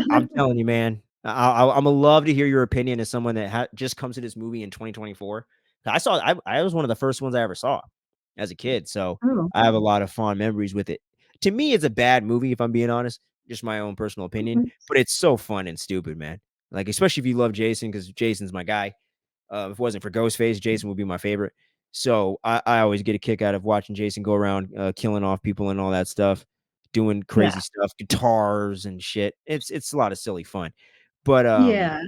I'm telling you, man. Imma love to hear your opinion as someone that just comes to this movie in 2024. I was one of the first ones I ever saw as a kid, so
Oh.
I have a lot of fond memories with it. To me, it's a bad movie, if I'm being honest, just my own personal opinion,
Mhm.
but it's so fun and stupid, man. Like, especially if you love Jason, because Jason's my guy. If it wasn't for Ghostface, Jason would be my favorite. So I always get a kick out of watching Jason go around killing off people and all that stuff, doing
Yeah.
crazy stuff, guitars and shit. It's a lot of silly fun. But
Yeah.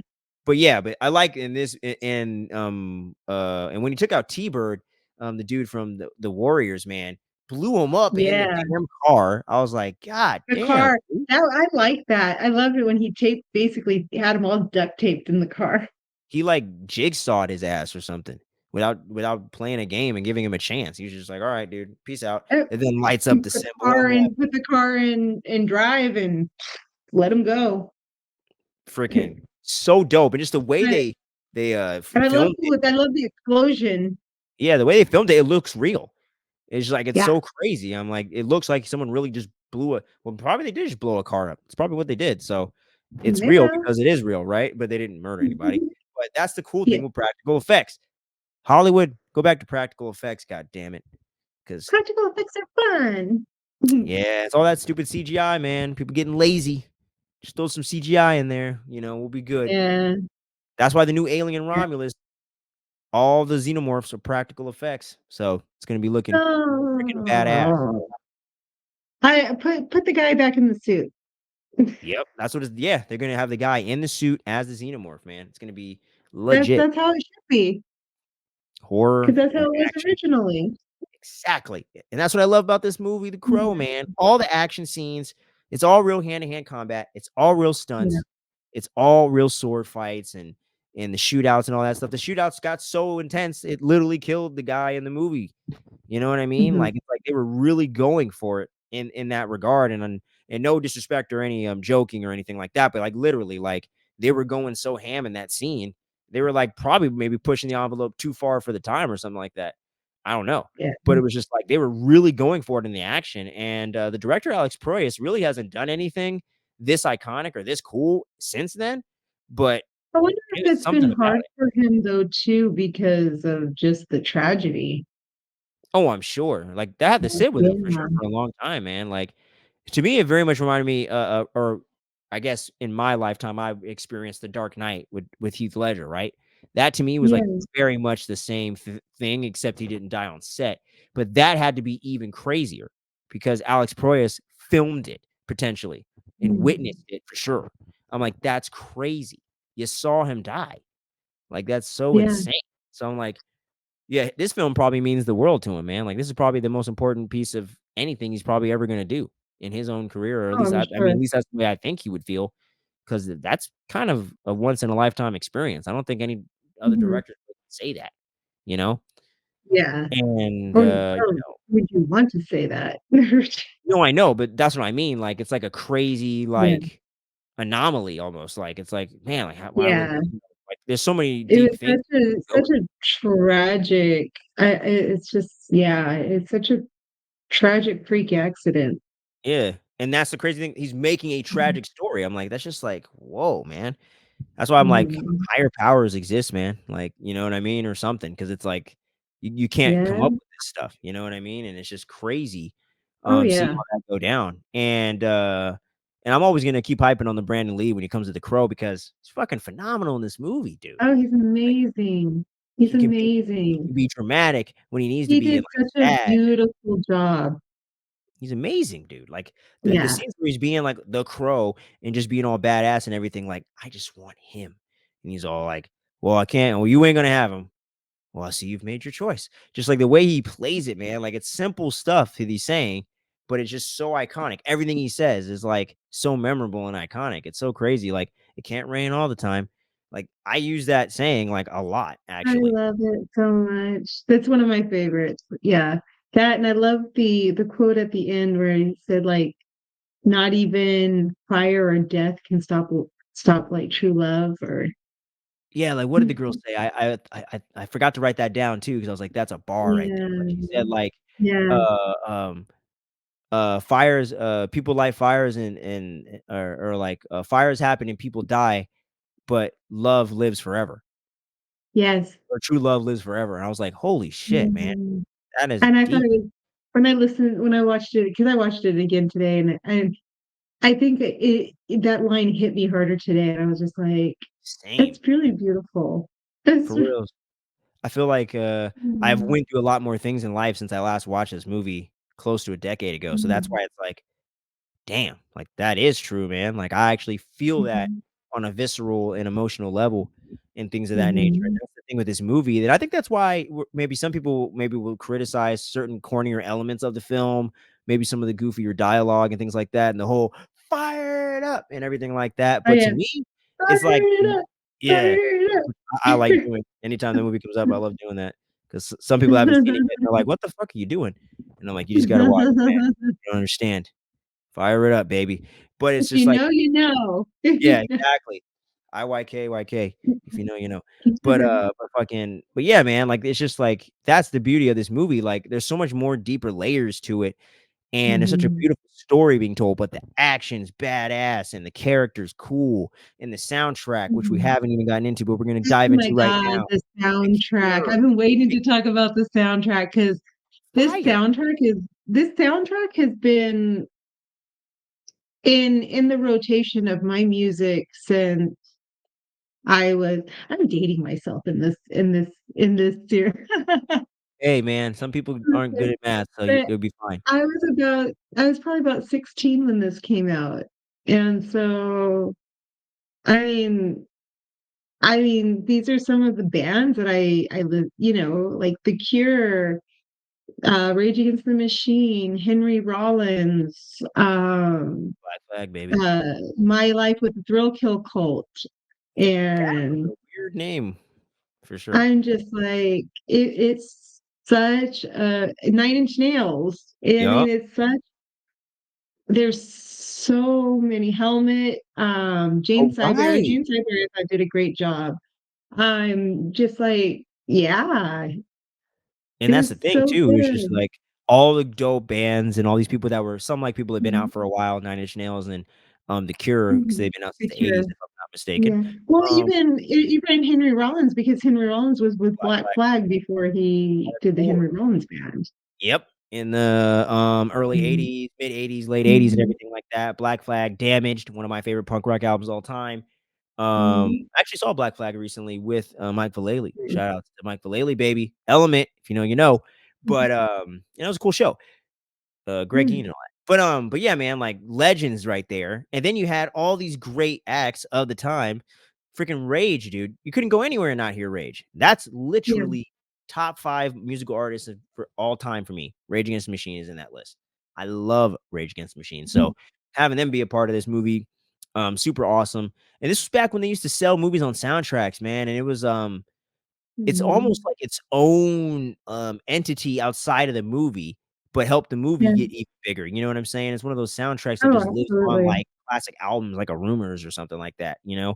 yeah, but I like in this and when he took out T-Bird, the dude from the Warriors, man, blew him up in the
Yeah.
damn car. I was like, God
The
damn,
car.
dude.
That I like that. I loved it when he taped basically had them all duct taped in the car.
He like jigsawed his ass or something without playing a game and giving him a chance. He was just like, "All right, dude, peace out." And then lights up the symbol on that
Put the car in drive and let him go.
freaking so dope. And just the way
But
they
and
filmed it.
I love the explosion.
Yeah, the way they filmed it, it looks real. It's just like it's
Yeah.
so crazy. I'm like, it looks like someone really just probably they did just blow a car up. It's probably what they did. So it's real
Yeah.
because it is real, right? But they didn't murder anybody. But that's the cool
Yeah.
thing with practical effects. Hollywood, go back to practical effects, god damn it. Because
Practical effects are fun.
yeah, it's all that stupid CGI, man. People getting lazy. Just throw some CGI in there, we'll be good.
Yeah.
That's why the new Alien Romulus, all the xenomorphs are practical effects. So it's gonna be looking freaking badass.
Oh. I put the guy back in the suit.
Yep, that's what it's yeah, they're gonna have the guy in the suit as the xenomorph, man. It's gonna be legit
That's how it should be, because
horror
that's how
and
it was
action.
originally.
Exactly. And that's what I love about this movie, The Crow, man. All the action scenes, it's all real hand-to-hand combat. It's all real
Yeah.
stunts. It's all real sword fights and the shootouts and all that stuff. The shootouts got so intense, it literally killed the guy in the movie. You know what I mean?
Mhm.
Like, it's like they were really going for it in that regard, and no disrespect or any, joking or anything like that, but, like, literally, like, they were going so ham in that scene. They were, like, probably maybe pushing the envelope too far for the time or something like that. I don't know.
Yeah.
But it was just like they were really going for it in the action, and, the director, Alex Proyas, really hasn't done anything this iconic or this cool since then, but
I wonder if
there's
it's
something
been
about
hard
it.
for him though too because of just the tragedy.
Oh, I'm sure. Like, that had to sit with him for sure
Yeah.
for a long time, man. Like, to me, it very much reminded me, or I guess in my lifetime, I experienced The Dark Knight with Heath Ledger, right? That to me was like
Yeah.
very much the same thing, except he didn't die on set. But that had to be even crazier because Alex Proyas filmed it potentially and
Mm.
witnessed it for sure. I'm like, that's crazy. You saw him die. Like, that's so
Yeah.
insane. So I'm like, yeah, this film probably means the world to him, man. Like, this is probably the most important piece of anything he's probably ever gonna do in his own career, or at
Oh,
least
I'm
I mean,
sure.
at least that's the way I think he would feel, because that's kind of a once in a lifetime experience. I don't think any other
Mhm.
director would say that, you know?
Yeah.
And,
Or would you want to say that?
no, I know, but that's what I mean, like, it's like a crazy,
Yeah.
like, anomaly almost, like, it's like, man, like, how why would
Yeah.
like, there's so many
It
deep
was
things you could go
such a tragic it's just yeah, it's such a tragic freak accident.
yeah, and that's the crazy thing, he's making a
Mhm.
tragic story, I'm like, that's just like, "Whoa, man." That's why I'm like,
Mhm.
higher powers exist, man, like, you know what I mean, or something, because it's like, you can't come
Yeah.
up with this stuff, you know what I mean, and it's just crazy,
Oh,
seeing
yeah.
all that go down, and I'm always gonna keep hyping on the Brandon Lee when it comes to The Crow because he's fucking phenomenal in this movie, dude.
Oh, he's
Like,
amazing. He's
he
amazing.
can be dramatic when he needs to
He
be,
did
and, like,
such a
sad.
beautiful job.
He's amazing, dude. Like, the
Yeah.
scenes where he's being, like, the Crow and just being all badass and everything, like, I just want him, and he's all like, "Well, I can't well, you ain't gonna have him." "Well, I see you've made your choice." Just, like, the way he plays it, man, like, it's simple stuff that he's saying, but it's just so iconic. Everything he says is, like, so memorable and iconic. It's so crazy, like, "It can't rain all the time." Like, I use that saying, like, a lot,
I
actually.
love it so much. That's one of my favorites. Yeah. That and I love the quote at the end where he said, like, "Not even fire or death can stop, like, true love," or
Yeah, like, what did the girl say? I forgot to write that down too because I was like, "That's a bar right there." But she
Yeah.
said, like,
Yeah.
uh, um, fires, people light fires or like, fires happen and people die, but love lives forever,
Yes.
or true love lives forever, and I was like, "Holy shit, man.
Mhm.
That is
And I thought
deep."
it was when I watched it because I watched it again today, and I think that line hit me harder today, and I was just like,
Same,
"It's really beautiful." It's
for real. I feel like, I've
Mhm,
went through a lot more things in life since I last watched this movie close to a decade ago, so that's
mhm,
why it's like, damn, like, that is true, man. Like, I actually feel that
mhm,
on a visceral and emotional level and things of that nature, and
mhm.
that's the thing with this movie that I think that's why maybe some people maybe will criticize certain cornier elements of the film, maybe some of the goofier dialogue and things like that, and the whole "Fire it up" and everything like that,
Oh,
but to
yeah.
me, it's
Fire
like
it up,
yeah,
fire it
I like
up.
doing anytime the movie comes up, I love doing that because some people haven't seen it yet, they're like, "What the fuck are you doing?" And I'm like, "You just gotta watch it, man. You don't understand. Fire it up, baby." But it's
If
just
you
like
know, you know.
yeah, exactly. IYK. If you know, you know. But yeah, man, like, it's just, like, that's the beauty of this movie, like, there's so much more deeper layers to it, and there's such a
Mhm.
beautiful story being told, but the action's badass, and the character's cool, and the soundtrack, which we
Mhm.
haven't even gotten into, but we're gonna
Oh
dive
my
into right
god,
now.
the
The
soundtrack.
Cure,
I've been waiting
big
to talk about the soundtrack because
fire.
this soundtrack has been in the rotation of my music since I'm dating myself in this series.
Hey, man, some people aren't good at math, so you
But
it'll be fine.
I was probably about 16 when this came out. And so, I mean these are some of the bands that I live, like The Cure, Rage Against the Machine, Henry Rollins,
Black Flag, baby.
My Life with the Thrill Kill Cult. And
A weird name, for sure.
I'm just like, it's such a Nine Inch Nails. I
Yup.
mean, there's so many Helmet,
Oh, right.
Jane Siberry I thought did a great job. I'm just like, yeah,
And
it
that's the
was
thing
so
too, it's just,
good.
like, all the dope bands and all these people that were some, like, people that have been
Mhm,
out for a while, Nine Inch Nails and, The Cure, because 'cause
mhm.
they've been out since
The
the '80s,
Cure,
if I'm not mistaken.
yeah. Well,
Um,
even Henry Rollins, because Henry Rollins was with
Black
Black
Flag
Flag before he did the
hardcore.
Henry Rollins band.
Yep. In the, early
Mhm,
'80s, mid-'80s, late '80s, and
mhm,
everything like that. Black Flag, Damaged, one of my favorite punk rock albums of all time.
mhm,
I actually saw Black Flag recently with, Mike Vallely.
mhm,
Shout out to Mike Vallely, baby. Element, if you know, you know.
mhm.
But, it was a cool show. Greg Ginn
Yeah,
and all that. But yeah, man, like legends right there. And then you had all these great acts of the time. Freaking Rage, dude. You couldn't go anywhere and not hear Rage. That's
yeah,
literally top 5 musical artists for all time for me. Rage Against the Machine is in that list. I love Rage Against the Machine.
mhm,
So having them be a part of this movie, super awesome. And this was back when they used to sell movies on soundtracks, man. And it was it's almost
Mhm.
like its own, entity outside of the movie, but help the movie
Yeah.
get even bigger, you know what I'm saying? It's one of those soundtracks that
Oh,
just lives on,
absolutely.
like, classic albums, like a Rumors or something like that, you know?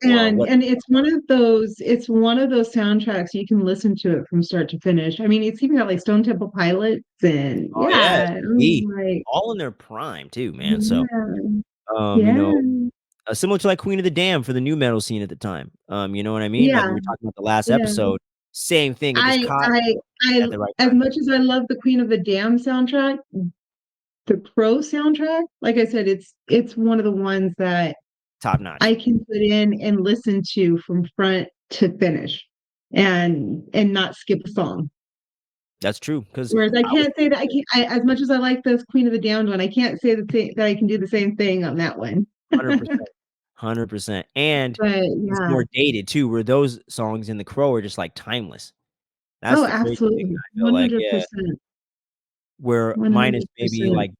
Or
And
what
and it's one of those soundtracks you can listen to it from start to finish. I mean, it's even got, like, Stone Temple Pilots and
Oh, yeah,
yeah, I'm
S&P.
like,
All in their prime too, man, so,
yeah,
you
yeah,
know, similar to, like, Queen of the Damned for the new metal scene at the time, you know what I mean? Like we
yeah,
were talking about the last
yeah.
episode, same thing, it just
I
caught
I I
at the right
as
time.
much as I love the Queen of the Damned soundtrack, the Crow soundtrack, like I said, it's one of the ones that
Top
I
notch.
can put in and listen to from front to finish and not skip a song.
That's true, 'cause
Whereas I
I was
can't say that I can't as much as I like this Queen of the Damned one, I can't say that I can do the same thing on that one.
100%, 100%, and
But
it's
yeah.
more dated too, where those songs in The Crow are just, like, timeless. That's
Oh,
the crazy thing,
absolutely.
I feel like, yeah,
100%.
where minus maybe,
100%.
like,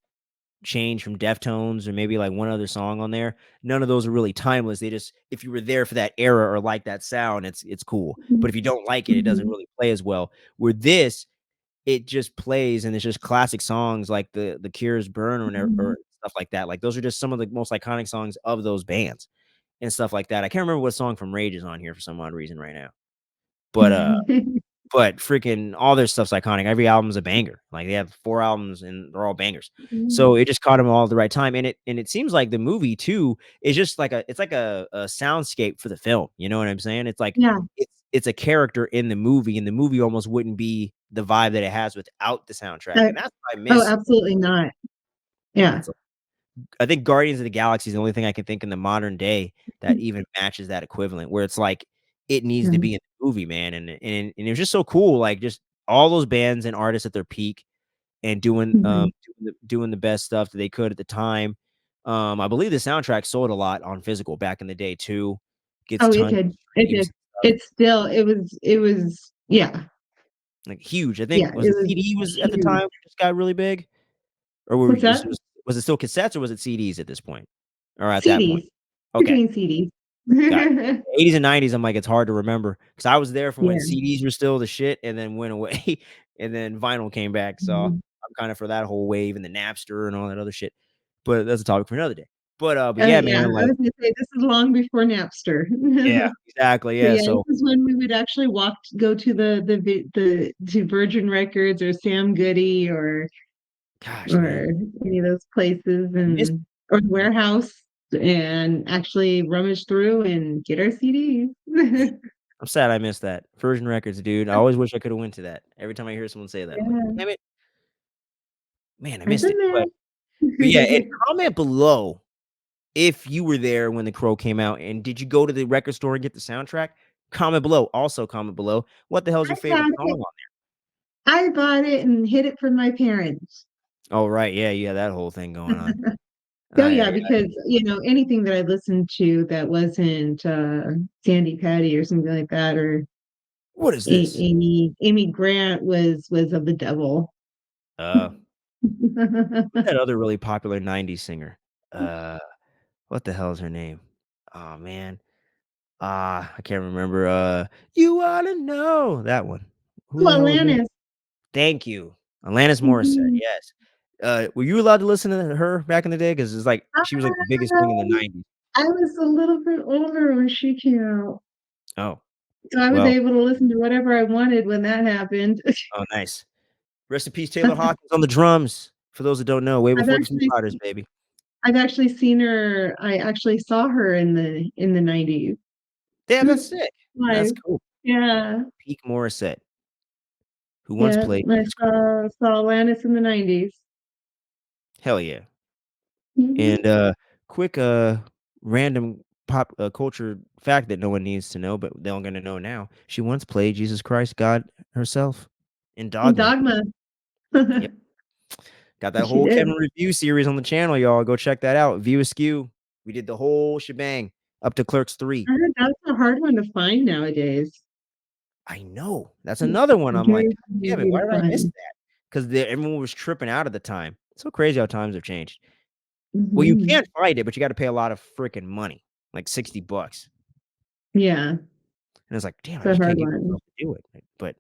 Change from Deftones or maybe, like, one other song on there, none of those are really timeless, they just if you were there for that era or like that sound, it's cool, but if you don't like it, it doesn't
Mhm.
really play as well. Where this, it just plays and it's just classic songs like the Cure's "Burn" or
Mhm.
stuff like that, like, those are just some of the most iconic songs of those bands and stuff like that. I can't remember what song from Rage is on here for some odd reason right now, but,
Mhm.
freaking all their stuff's iconic. Every album's a banger. Like, they have 4 albums, and they're all bangers. So,
Mhm.
it just caught 'em all at the right time, and it seems like the movie too is just like it's like a soundscape for the film, you know what I'm saying? It's like
Yeah.
it's a character in the movie, and the movie almost wouldn't be the vibe that it has without the soundtrack,
Uh,
and that's what I
oh,
miss.
absolutely not. Yeah.
It's I think Guardians of the Galaxy is the only thing I can think in the modern day that even matches that equivalent, where it's like, it needs to
Yeah.
be in the movie, man, and it was just so cool, like, just all those bands and artists at their peak and
Mhm.
doing the best stuff that they could at the time. I believe the soundtrack sold a lot on physical back in the day too. Gets
Oh, it
tons
did.
of
It
streams
did.
and stuff,
It was yeah.
like, huge. I think
Yeah,
was
it
it
was
CD was at the
huge.
time just got really big? Or were
What's
we
that?
was it still cassettes or was it CDs at this point? Or at that point?
CDs.
Okay.
Between CDs.
Got it. 80s and 90s, I'm like, it's hard to remember because I was there for when
Yeah.
CDs were still the shit and then went away, and then vinyl came back, so
Mhm.
I'm kinda for that whole wave and the Napster and all that other shit, but that's a topic for another day. But yeah,
Yeah,
man,
I
like
was gonna say this is long before Napster.
yeah, exactly,
But
yeah,
yeah,
so
this is when we would actually go to the to Virgin Records or Sam Goody
gosh, man,
or any of those places
I miss
and or the warehouse and actually rummage through and get our CDs.
I'm sad I missed that. Virgin Records, dude, I always wish I coulda went to that. Every time I hear someone say that, I'm like,
Yeah,
"Damn it, man, I
I've
missed it."
been
But yeah, and
there.
comment below if you were there when The Crow came out, and did you go to the record store and get the soundtrack? Comment below. Also comment below, what the hell is
I
your favorite
had
song
it.
on
I bought it and hid it from my parents.
there? Oh, right, yeah, you had that whole thing going on.
Oh,
Yeah,
yeah,
yeah.
because, anything that I listened to that wasn't, Sandy Patty or something like that, or
What is
A
this?
Amy Grant was of the devil.
Uh, who's that other really popular '90s singer? Uh, what the hell is her name? Oh, man. I can't remember, "You Wanna Know," that one. Who the
Well,
hell is that?
Alanis.
Thank you. Alanis Morissette,
Mhm.
yes. Were you allowed to listen to her back in the day? Because it's like she was, like, the biggest thing in the
Um,
'90s.
I was a little bit older when she came out,
Oh,
so I was
well,
able to listen to whatever I wanted when that happened.
oh, nice. Rest in peace, Taylor Hawkins on the drums. For those that don't know, way
I've
before the Foo
actually
Fighters, baby.
I've actually seen her I actually saw her in the '90s.
Yeah, that's sick. That's
Live.
cool.
Yeah.
Peak Morissette, who once
Yeah,
played
I
Jesus Christ.
saw Alanis in the '90s.
Hell yeah.
Mhm.
And, quick, random pop, culture fact that no one needs to know, but they're gonna know now. She once played Jesus Christ, God herself in Dogma.
Dogma.
Yep. Got that
She
whole Kevin
did.
review series on the channel, y'all. Go check that out. View Askew. We did the whole shebang up to Clerks 3.
I heard that's a hard one to find nowadays.
I know. That's another one. I'm like,
Very
"God damn it,
easy to
why did I miss
find.
that?" 'Cause everyone was tripping out at the time. It's so crazy how times have changed. Well, you
Mhm.
can find it, but you gotta pay a lot of freaking money, like 60 bucks.
Yeah.
And it's like, damn,
It's
I
a
just
hard
can't get
one.
myself to do it. But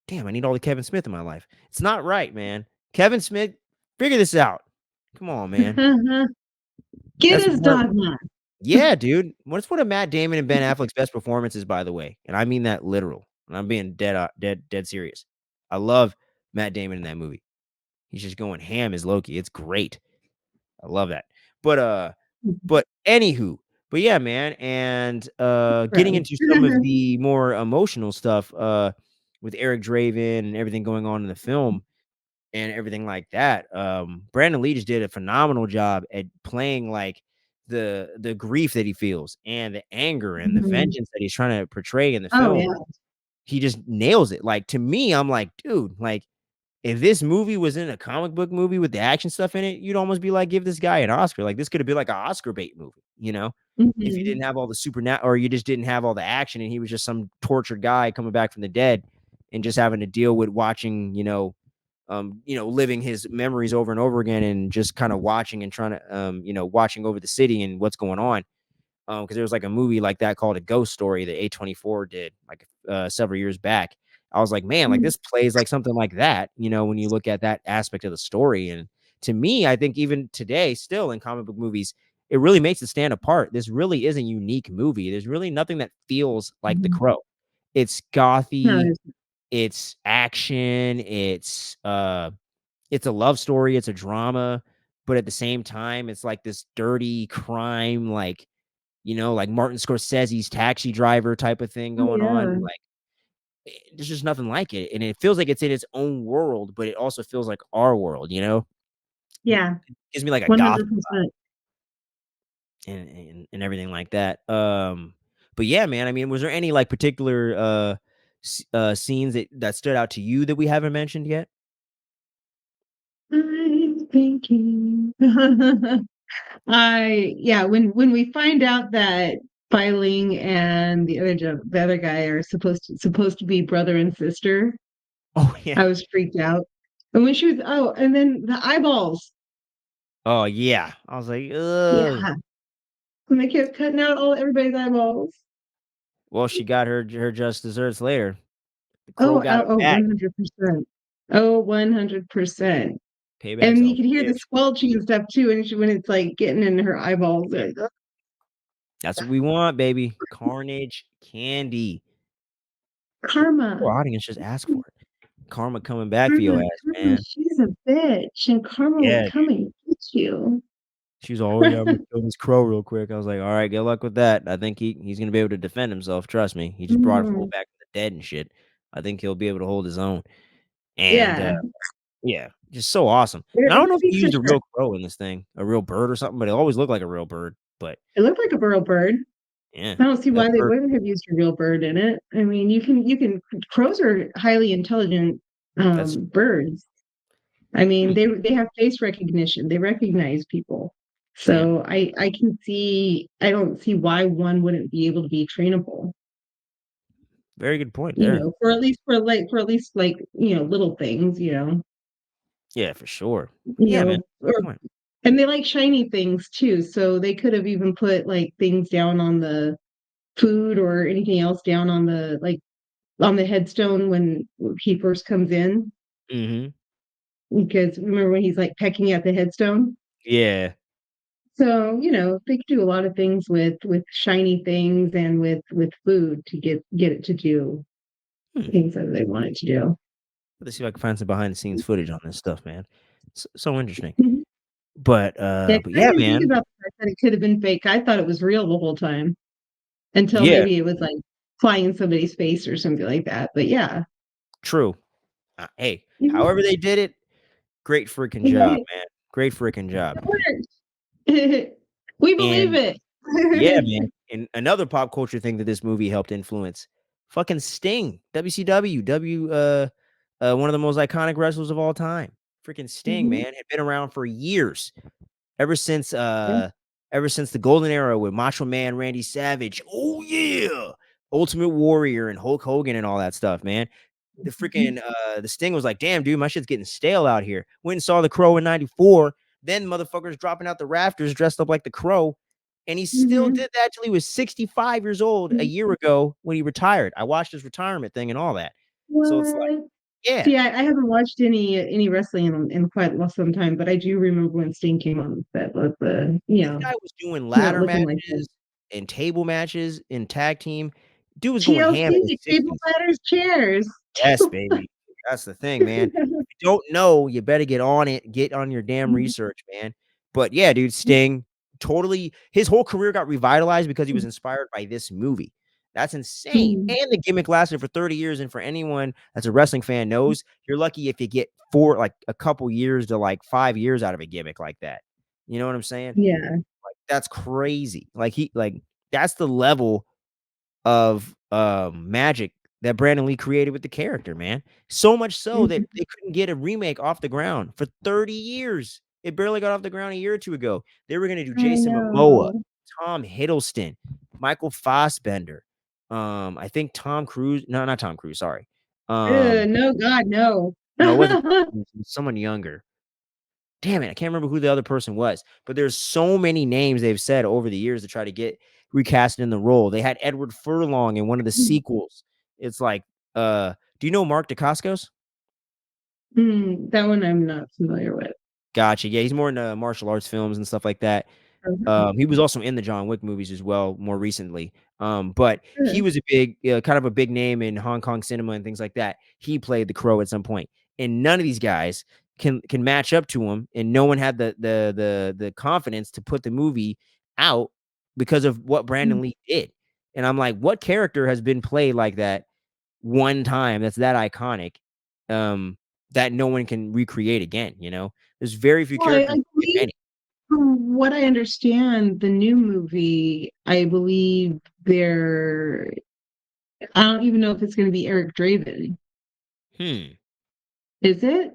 damn, I need all the Kevin Smith in my life. It's not right, man. Kevin Smith, figure this out. Come on, man.
Get
That's
his
more.
dogma.
Yeah, dude. What's one of Matt Damon and Ben Affleck's best performances, by the way? And I mean that literal. And I'm being dead serious. I love Matt Damon in that movie. He's just going ham as Loki. It's great. I love that. But anywho, but yeah, man, and getting
Right.
into some of the more emotional stuff with Eric Draven and everything going on in the film and everything like that. Brandon Lee just did a phenomenal job at playing like the grief that he feels and the anger and the
Mhm.
vengeance that he's trying to portray in the
Oh
film.
yeah.
He just nails it. Like to me, I'm like, dude, like if this movie was in a comic book movie with the action stuff in it, you'd almost be like, give this guy an Oscar. Like this could have been like an Oscar bait movie, you know? If you
Mhm.
didn't have all the or you just didn't have all the action and he was just some tortured guy coming back from the dead and just having to deal with watching, living his memories over and over again and just kind of watching and trying to, watching over the city and what's going on. Because there was like a movie like that called A Ghost Story that A24 did like several years back. I was like, man, like
Mhm.
this plays like something like that, when you look at that aspect of the story. And to me, I think even today, still in comic book movies, it really makes it stand apart. This really is a unique movie. There's really nothing that feels like The
Mhm.
Crow. It's
No,
gothy, it's action, it's a love story, it's a drama, but at the same time, it's like this dirty crime, like Martin Scorsese's Taxi Driver type of thing going on.
yeah.
Like there's just nothing like it. And it feels like it's in its own world, but it also feels like our world, It
Yeah.
gives me like a Gotham
100%.
and everything like that. But yeah, man, I mean, was there any like particular scenes that stood out to you that we haven't mentioned yet?
I'm thinking. When we find out that Filing and the other guy are supposed to be brother and sister,
Oh yeah.
I was freaked out. And when she was and then the eyeballs.
Oh yeah. I was like, ugh.
Yeah. When they kept cutting out all everybody's eyeballs.
Well, she got her just desserts later. The crow
Oh,
got her back.
100%. Oh, 100%.
Payback's
And you
a
can hear the
bitch.
squelching and stuff too, and when it's like getting in her eyeballs. Like,
That's what we want, baby. Carnage candy.
Karma.
Our audience just ask for it. Karma coming back for your
Karma,
ass,
Karma,
man.
she's a bitch, and Karma will
Yeah,
come and get you.
she was all, "Oh, yeah, I'm gonna kill this crow real quick." I was like, "All right, good luck with that." I think he's gonna be able to defend himself. Trust me. He just brought a fool
Mhm.
back from the dead and shit. I think he'll be able to hold his own. And
Yeah,
yeah, just so awesome. And I
it
don't know if he
speaks to
used a
her.
real crow in this thing, a real bird or something, but it always looked like a real bird. But
It looked like a burrow bird.
yeah,
I don't see
that
why they
bird.
wouldn't have used a real bird in it. I mean, you can crows are highly intelligent
That's
birds. I mean,
hmm,
they have face recognition. They recognize people.
yeah,
So I don't see why one wouldn't be able to be trainable,
very good point there.
for at least like, little things,
Yeah, for sure. Yeah, man.
or
Good point.
and they like shiny things too. So they could have even put like things down on the food or anything else down on the on the headstone when he first comes in.
Hmm.
Because remember when he's like pecking at the headstone?
Yeah.
So, they could do a lot of things with shiny things and with food to get it to do
Hmm.
things that they want it to do.
Let's see if I can find some behind the scenes footage on this stuff, man. So interesting.
Mhm.
But
Yeah, 'cause
but
I
yeah,
didn't think
man.
about the fact that it could have been fake. I thought it was real the whole time until
Yeah,
maybe it was like flying in somebody's face or something like that. But yeah,
true. Hey,
mhm,
however they did it, great freaking job,
it
man. Great freaking job.
worked. We believe
And
it.
yeah, man. And another pop culture thing that this movie helped influence, fucking Sting, WCW, one of the most iconic wrestlers of all time. Freaking Sting,
Mhm.
man, had been around for years. Ever since
Yeah.
uh ever since the golden era with Macho Man Randy Savage. Oh yeah. Ultimate Warrior and Hulk Hogan and all that stuff, man. The
Mhm.
freaking the Sting was like, "Damn, dude, my shit's getting stale out here." Went and saw the Crow in '94. Then motherfuckers dropping out the rafters dressed up like the Crow. and he still
Mhm.
did that till he was 65 years old a
Mhm.
year ago when he retired. I watched his retirement thing and all that. So it's like,
What?
yeah,
See, I haven't watched any wrestling in quite some time, but I do remember when Sting came on that was
this guy was doing
not
ladder
looking like that.
matches and table matches in tag team. Dude was going ham in his
TLC, table
60s.
ladders, chairs.
Yes, baby. That's the thing, man. If you don't know, you better get on it. Get on your damn
Mhm.
research, man. But yeah, dude, Sting totally his whole career got revitalized because he was inspired by this movie. That's insane.
Mhm.
And the gimmick lasted for 30 years. And for anyone that's a wrestling fan knows, you're lucky if you get like a couple years to like 5 years out of a gimmick like that. You know what I'm saying?
Yeah.
Like that's crazy. Like that's the level of magic that Brandon Lee created with the character, man. So much so that
Mhm.
they couldn't get a remake off the ground for 30 years. It barely got off the ground a year or two ago. They were going to do
I
Jason Momoa,
know.
Tom Hiddleston, Michael Fassbender. I think Tom Cruise. No, not Tom Cruise. Sorry.
No, God, no.
No, it wasn't Tom Cruise. It was someone younger. Damn it, I can't remember who the other person was, but there's so many names they've said over the years to try to get recast in the role. They had Edward Furlong in one of the sequels. It's like, do you know Mark Dacascos?
That one I'm not familiar with.
Gotcha. Yeah, he's more into martial arts films and stuff like that.
Okay.
He was also in the John Wick movies as well, more recently. But he
Good.
was a big, kind of a big name in Hong Kong cinema and things like that. He played the Crow at some point, and none of these guys can match up to him, and no one had the confidence to put the movie out because of what Brandon
Mm.
Lee did. And I'm like, what character has been played like that one time that's that iconic, um, that no one can recreate again? There's very few
Well, I
characters, if
believe
any.
from what I understand, the new movie, I believe I don't even know if it's going to be Eric Draven.
Hmm.
Is it?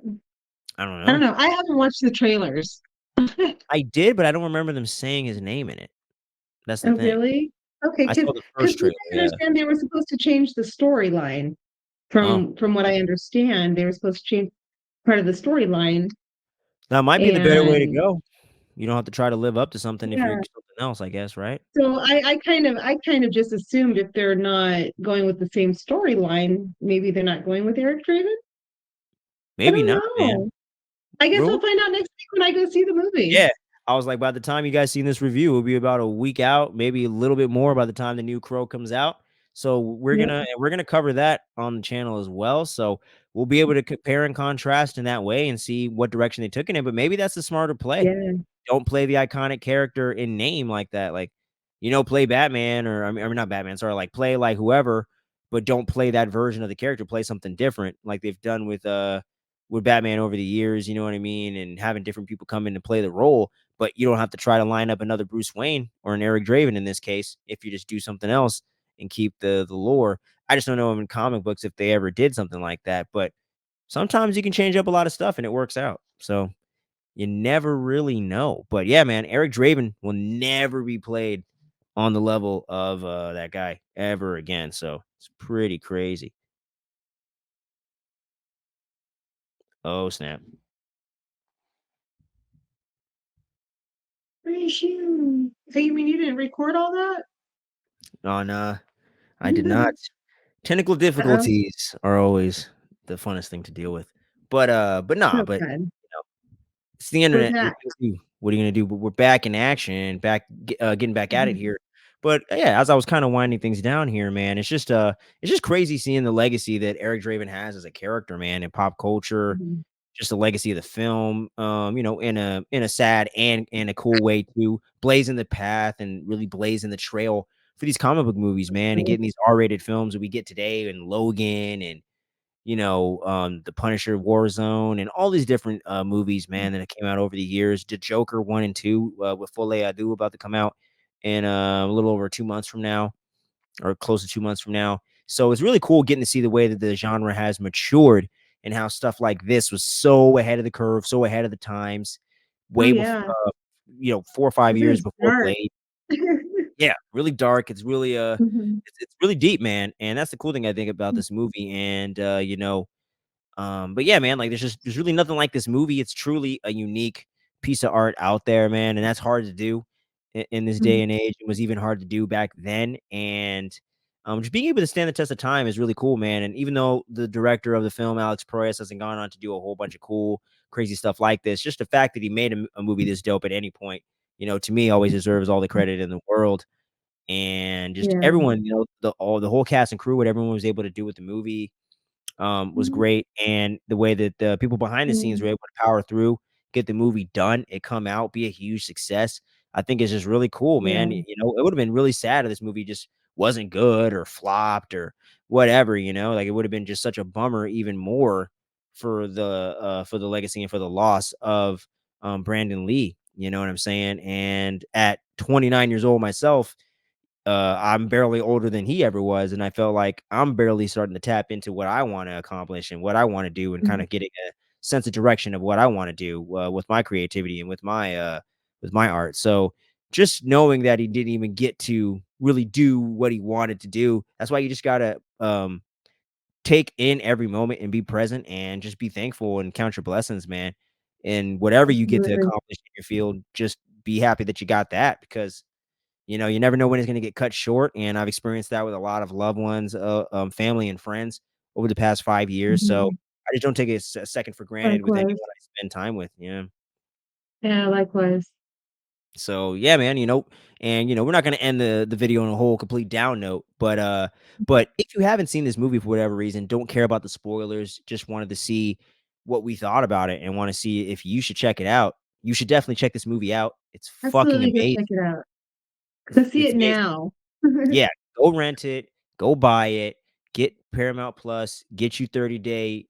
I don't
I don't
know.
know. I haven't watched the trailers.
I did, but I don't remember them saying his name in it. That's the
Oh,
thing.
really? Okay,
I
because
saw the
because
first
what
trailer,
I
yeah.
understand, they were supposed to change the storyline.
Oh,
From what I understand, they were supposed to change part of the storyline,
that might be the better way to
and
go. You don't have to try to live up to something if you're
yeah.
something else, I guess, right?
So I kind of just assumed if they're not going with the same storyline, maybe they're not going with Eric Draven. I
Maybe
don't
not, man.
know. I guess
Real
I'll find out next week when I go see the movie.
Yeah. I was like, by the time you guys seen this review, it'll be about a week out, maybe a little bit more by the time the new Crow comes out. So
Yep.
we're gonna cover that on the channel as well. So we'll be able to compare and contrast in that way and see what direction they took in it. But maybe that's the smarter play.
Yeah.
Don't play the iconic character in name like that. Like, play Batman or I mean not Batman, sorry, like play like whoever, but don't play that version of the character. Play something different, like they've done with Batman over the years, you know what I mean, and having different people come in to play the role. But you don't have to try to line up another Bruce Wayne or an Eric Draven in this case if you just do something else and keep the lore. I just don't know in comic books if they ever did something like that, but sometimes you can change up a lot of stuff and it works out. So you never really know. But yeah, man, Eric Draven will never be played on the level of that guy ever again. So it's pretty crazy. Oh snap!
Appreciate. So you mean you didn't record all that?
On I did not. Technical
Uh-oh.
difficulties are always the funnest thing to deal with. But nah,
Oh,
but
God.
it's the
We're
internet.
back.
What are you gonna do? But we're back in action, getting back at it
Mhm.
here. But yeah, as I was kind of winding things down here, man, it's just crazy seeing the legacy that Eric Draven has as a character, man, in pop culture,
Mhm.
just the legacy of the film, in a sad and in a cool way too, blazing the path and really blazing the trail for these comic book movies, man, and getting these R-rated films that we get today, and Logan and the Punisher, Warzone, and all these different movies, man, that came out over the years. The Joker 1 and 2 with Folie à Deux about to come out in a little over 2 months from now, or close to 2 months from now. So it's really cool getting to see the way that the genre has matured and how stuff like this was so ahead of the curve, so ahead of the times,
Oh,
way before,
yeah.
4 or 5 years
This is
before
dark.
Blade. Yeah, really dark. It's really
Mhm.
it's really deep, man. And that's the cool thing I think about this movie. And but yeah, man, like there's really nothing like this movie. It's truly a unique piece of art out there, man, and that's hard to do. in this day
Mhm.
and age. It was even hard to do back then, and just being able to stand the test of time is really cool, man. And even though the director of the film, Alex Proyas, hasn't gone on to do a whole bunch of cool, crazy stuff like this, just the fact that he made a movie this dope at any point, to me, always deserves all the credit in the world. And just
Yeah.
everyone, the whole cast and crew, what everyone was able to do with the movie, was
Mhm.
great. And the way that the people behind the scenes
Yeah.
were able to power through, get the movie done, it come out, be a huge success. I think it's just really cool, man.
Yeah.
It would have been really sad if this movie just wasn't good or flopped or whatever, like it would have been just such a bummer even more for the legacy and for the loss of Brandon Lee, you know what I'm saying? And at 29 years old myself, I'm barely older than he ever was, and I felt like I'm barely starting to tap into what I want to accomplish and what I want to do, and kind
Mhm.
of getting a sense of direction of what I want to do with my creativity and with my art. So just knowing that he didn't even get to really do what he wanted to do, that's why you just gotta take in every moment and be present and just be thankful and count your blessings, man. And whatever you get to
Absolutely.
accomplish in your field, just be happy that you got that, because you never know when it's gonna get cut short, and I've experienced that with a lot of loved ones, family and friends over the past 5 years, so
Mhm.
I just don't take a second for granted with anyone
Likewise.
I spend time with, yeah.
Yeah, likewise.
So, yeah, man, and, we're not gonna end the video on a whole complete down note, but if you haven't seen this movie for whatever reason, don't care about the spoilers, just wanted to see what we thought about it and wanna see if you should check it out, you should definitely check this movie out. It's fucking
Absolutely go
amazing.
check it out. Go see
It's
it
amazing.
now.
Yeah, go rent it, go buy it, get Paramount Plus, get you 30-day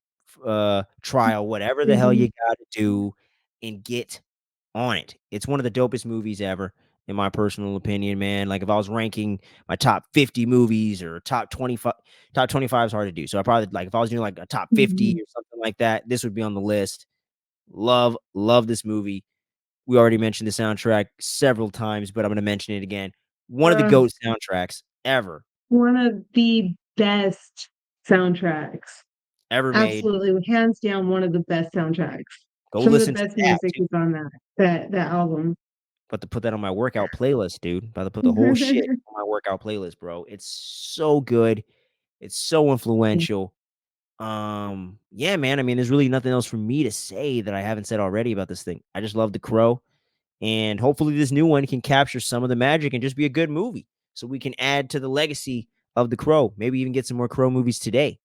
trial, whatever the hell
Mhm.
you gotta do, and get on it. It's one of the dopest movies ever, in my personal opinion, man. Like, if I was ranking my top 50 movies or top 25 is hard to do. So I probably, like, if I was doing like a top 50
Mhm.
or something like that, this would be on the list. Love this movie. We already mentioned the soundtrack several times, but I'm gonna mention it again. One of the
Uh,
GOAT soundtracks ever,
one of the best soundtracks.
ever made.
Absolutely, hands down, one of the best soundtracks.
Go
Some of the
listen to
best
that
music
too.
is on that album.
About to put that on my workout playlist, dude. About to put the whole shit on my workout playlist, bro. It's so good. It's so influential. Yeah, man. I mean, there's really nothing else for me to say that I haven't said already about this thing. I just love The Crow, and hopefully this new one can capture some of the magic and just be a good movie, so we can add to the legacy of The Crow. Maybe even get some more Crow movies today.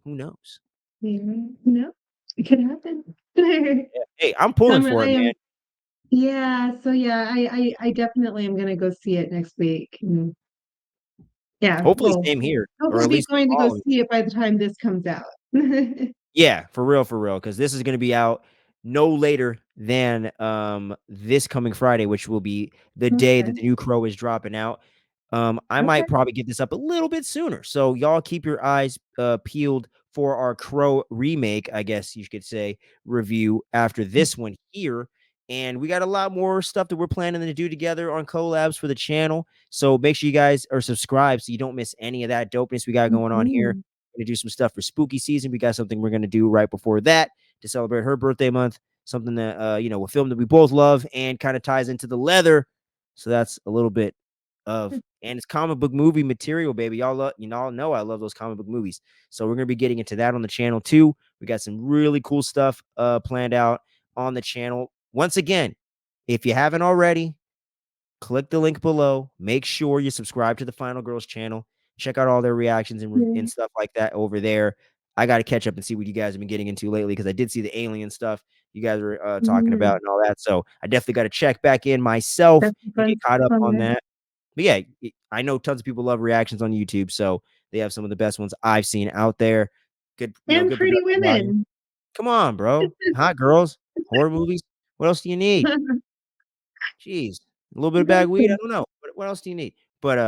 Who knows?
Yeah, no, it could happen.
Yeah. Hey, I'm
So
pulling
I'm
for
really
it, man.
am yeah, so yeah, I definitely am gonna go see it next week, and yeah,
Hopefully,
well,
same here, or
hopefully
at
be
least the
going to go
following.
see it by the time this comes out.
Yeah, for real, because this is gonna be out no later than, this coming Friday, which will be the day that
Okay,
the new Crow is dropping out. I
okay.
might probably get this up a little bit sooner, so y'all keep your eyes, peeled for our Crow remake, I guess you could say, review after this one here, and we got a lot more stuff that we're planning to do together on collabs for the channel, so make sure you guys are subscribed so you don't miss any of that dopeness we got going on here.
Mhm.
Gonna do some stuff for spooky season. We got something we're gonna do right before that to celebrate her birthday month. Something that a film that we both love and kind of ties into the leather. So that's a little bit of, and it's comic book movie material, baby. Y'all love, all know I love those comic book movies. So we're gonna be getting into that on the channel too. We got some really cool stuff planned out on the channel. Once again, if you haven't already, click the link below. Make sure you subscribe to the Final Girls channel. Check out all their reactions and
Yeah.
stuff like that over there. I got to catch up and see what you guys have been getting into lately, because I did see the alien stuff you guys were talking about
Mhm.
and all that. So I definitely got to check back in myself
That's some
and
fun
get caught
stuff
up
on
on
there.
that. But yeah, I know tons of people love reactions on YouTube, so they have some of the best ones I've seen out there. Good,
And
good
Pretty
production value.
Women.
Come on, bro. Hot girls, horror movies. What else do you need? Jeez, a little bit of bag weed. I
Exactly.
don't know. What else do you need? But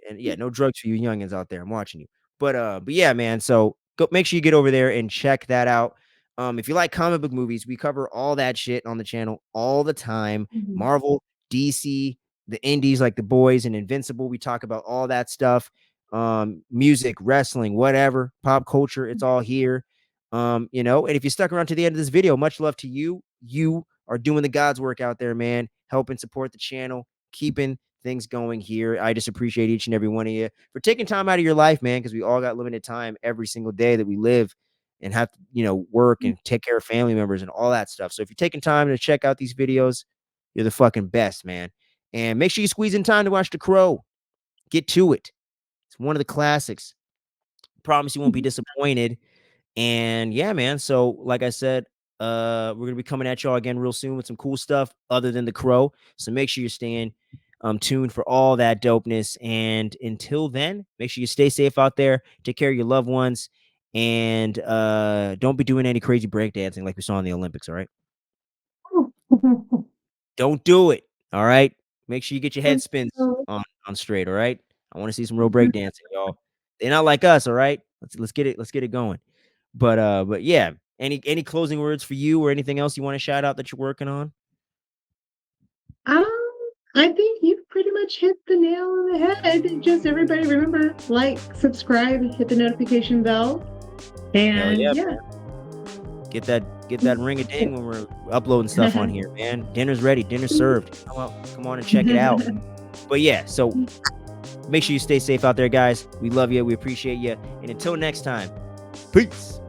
and yeah, no drugs for you youngins out there. I'm watching you. But yeah, man. So go make sure you get over there and check that out. If you like comic book movies, we cover all that shit on the channel all the time.
Mhm.
Marvel, DC, the indies like The Boys and Invincible. We talk about all that stuff. Music, wrestling, whatever, pop culture, it's all here. And if you stuck around to the end of this video, much love to you. You are doing the God's work out there, man. helping support the channel, keeping things going here. I just appreciate each and every one of you for taking time out of your life, man, because we all got limited time every single day that we live and have to, work and take care of family members and all that stuff. So if you're taking time to check out these videos, you're the fucking best, man. And make sure you squeeze in time to watch The Crow. Get to it. It's one of the classics. Promise you won't be disappointed. And yeah, man. So, like I said, we're gonna be coming at y'all again real soon with some cool stuff other than The Crow. So make sure you're staying tuned for all that dopeness. And until then, make sure you stay safe out there. Take care of your loved ones, and don't be doing any crazy breakdancing like we saw in the Olympics. All right, don't do it. All right, make sure you get your head spins on straight. All right, I want to see some real breakdancing, y'all. They're not like us. All right, let's get it. Let's get it going. But yeah, any closing words for you or anything else you want to shout out that you're working on?
Um, I think you've pretty much hit the nail on the head. Just everybody remember, like, subscribe, hit the notification bell.
Hell
And
yeah,
yeah.
man. Get that ring a ding when we're uploading stuff on here, man. Dinner's ready, dinner's served. Come on and check it out. But yeah, so make sure you stay safe out there, guys. We love you, we appreciate you. And until next time, peace.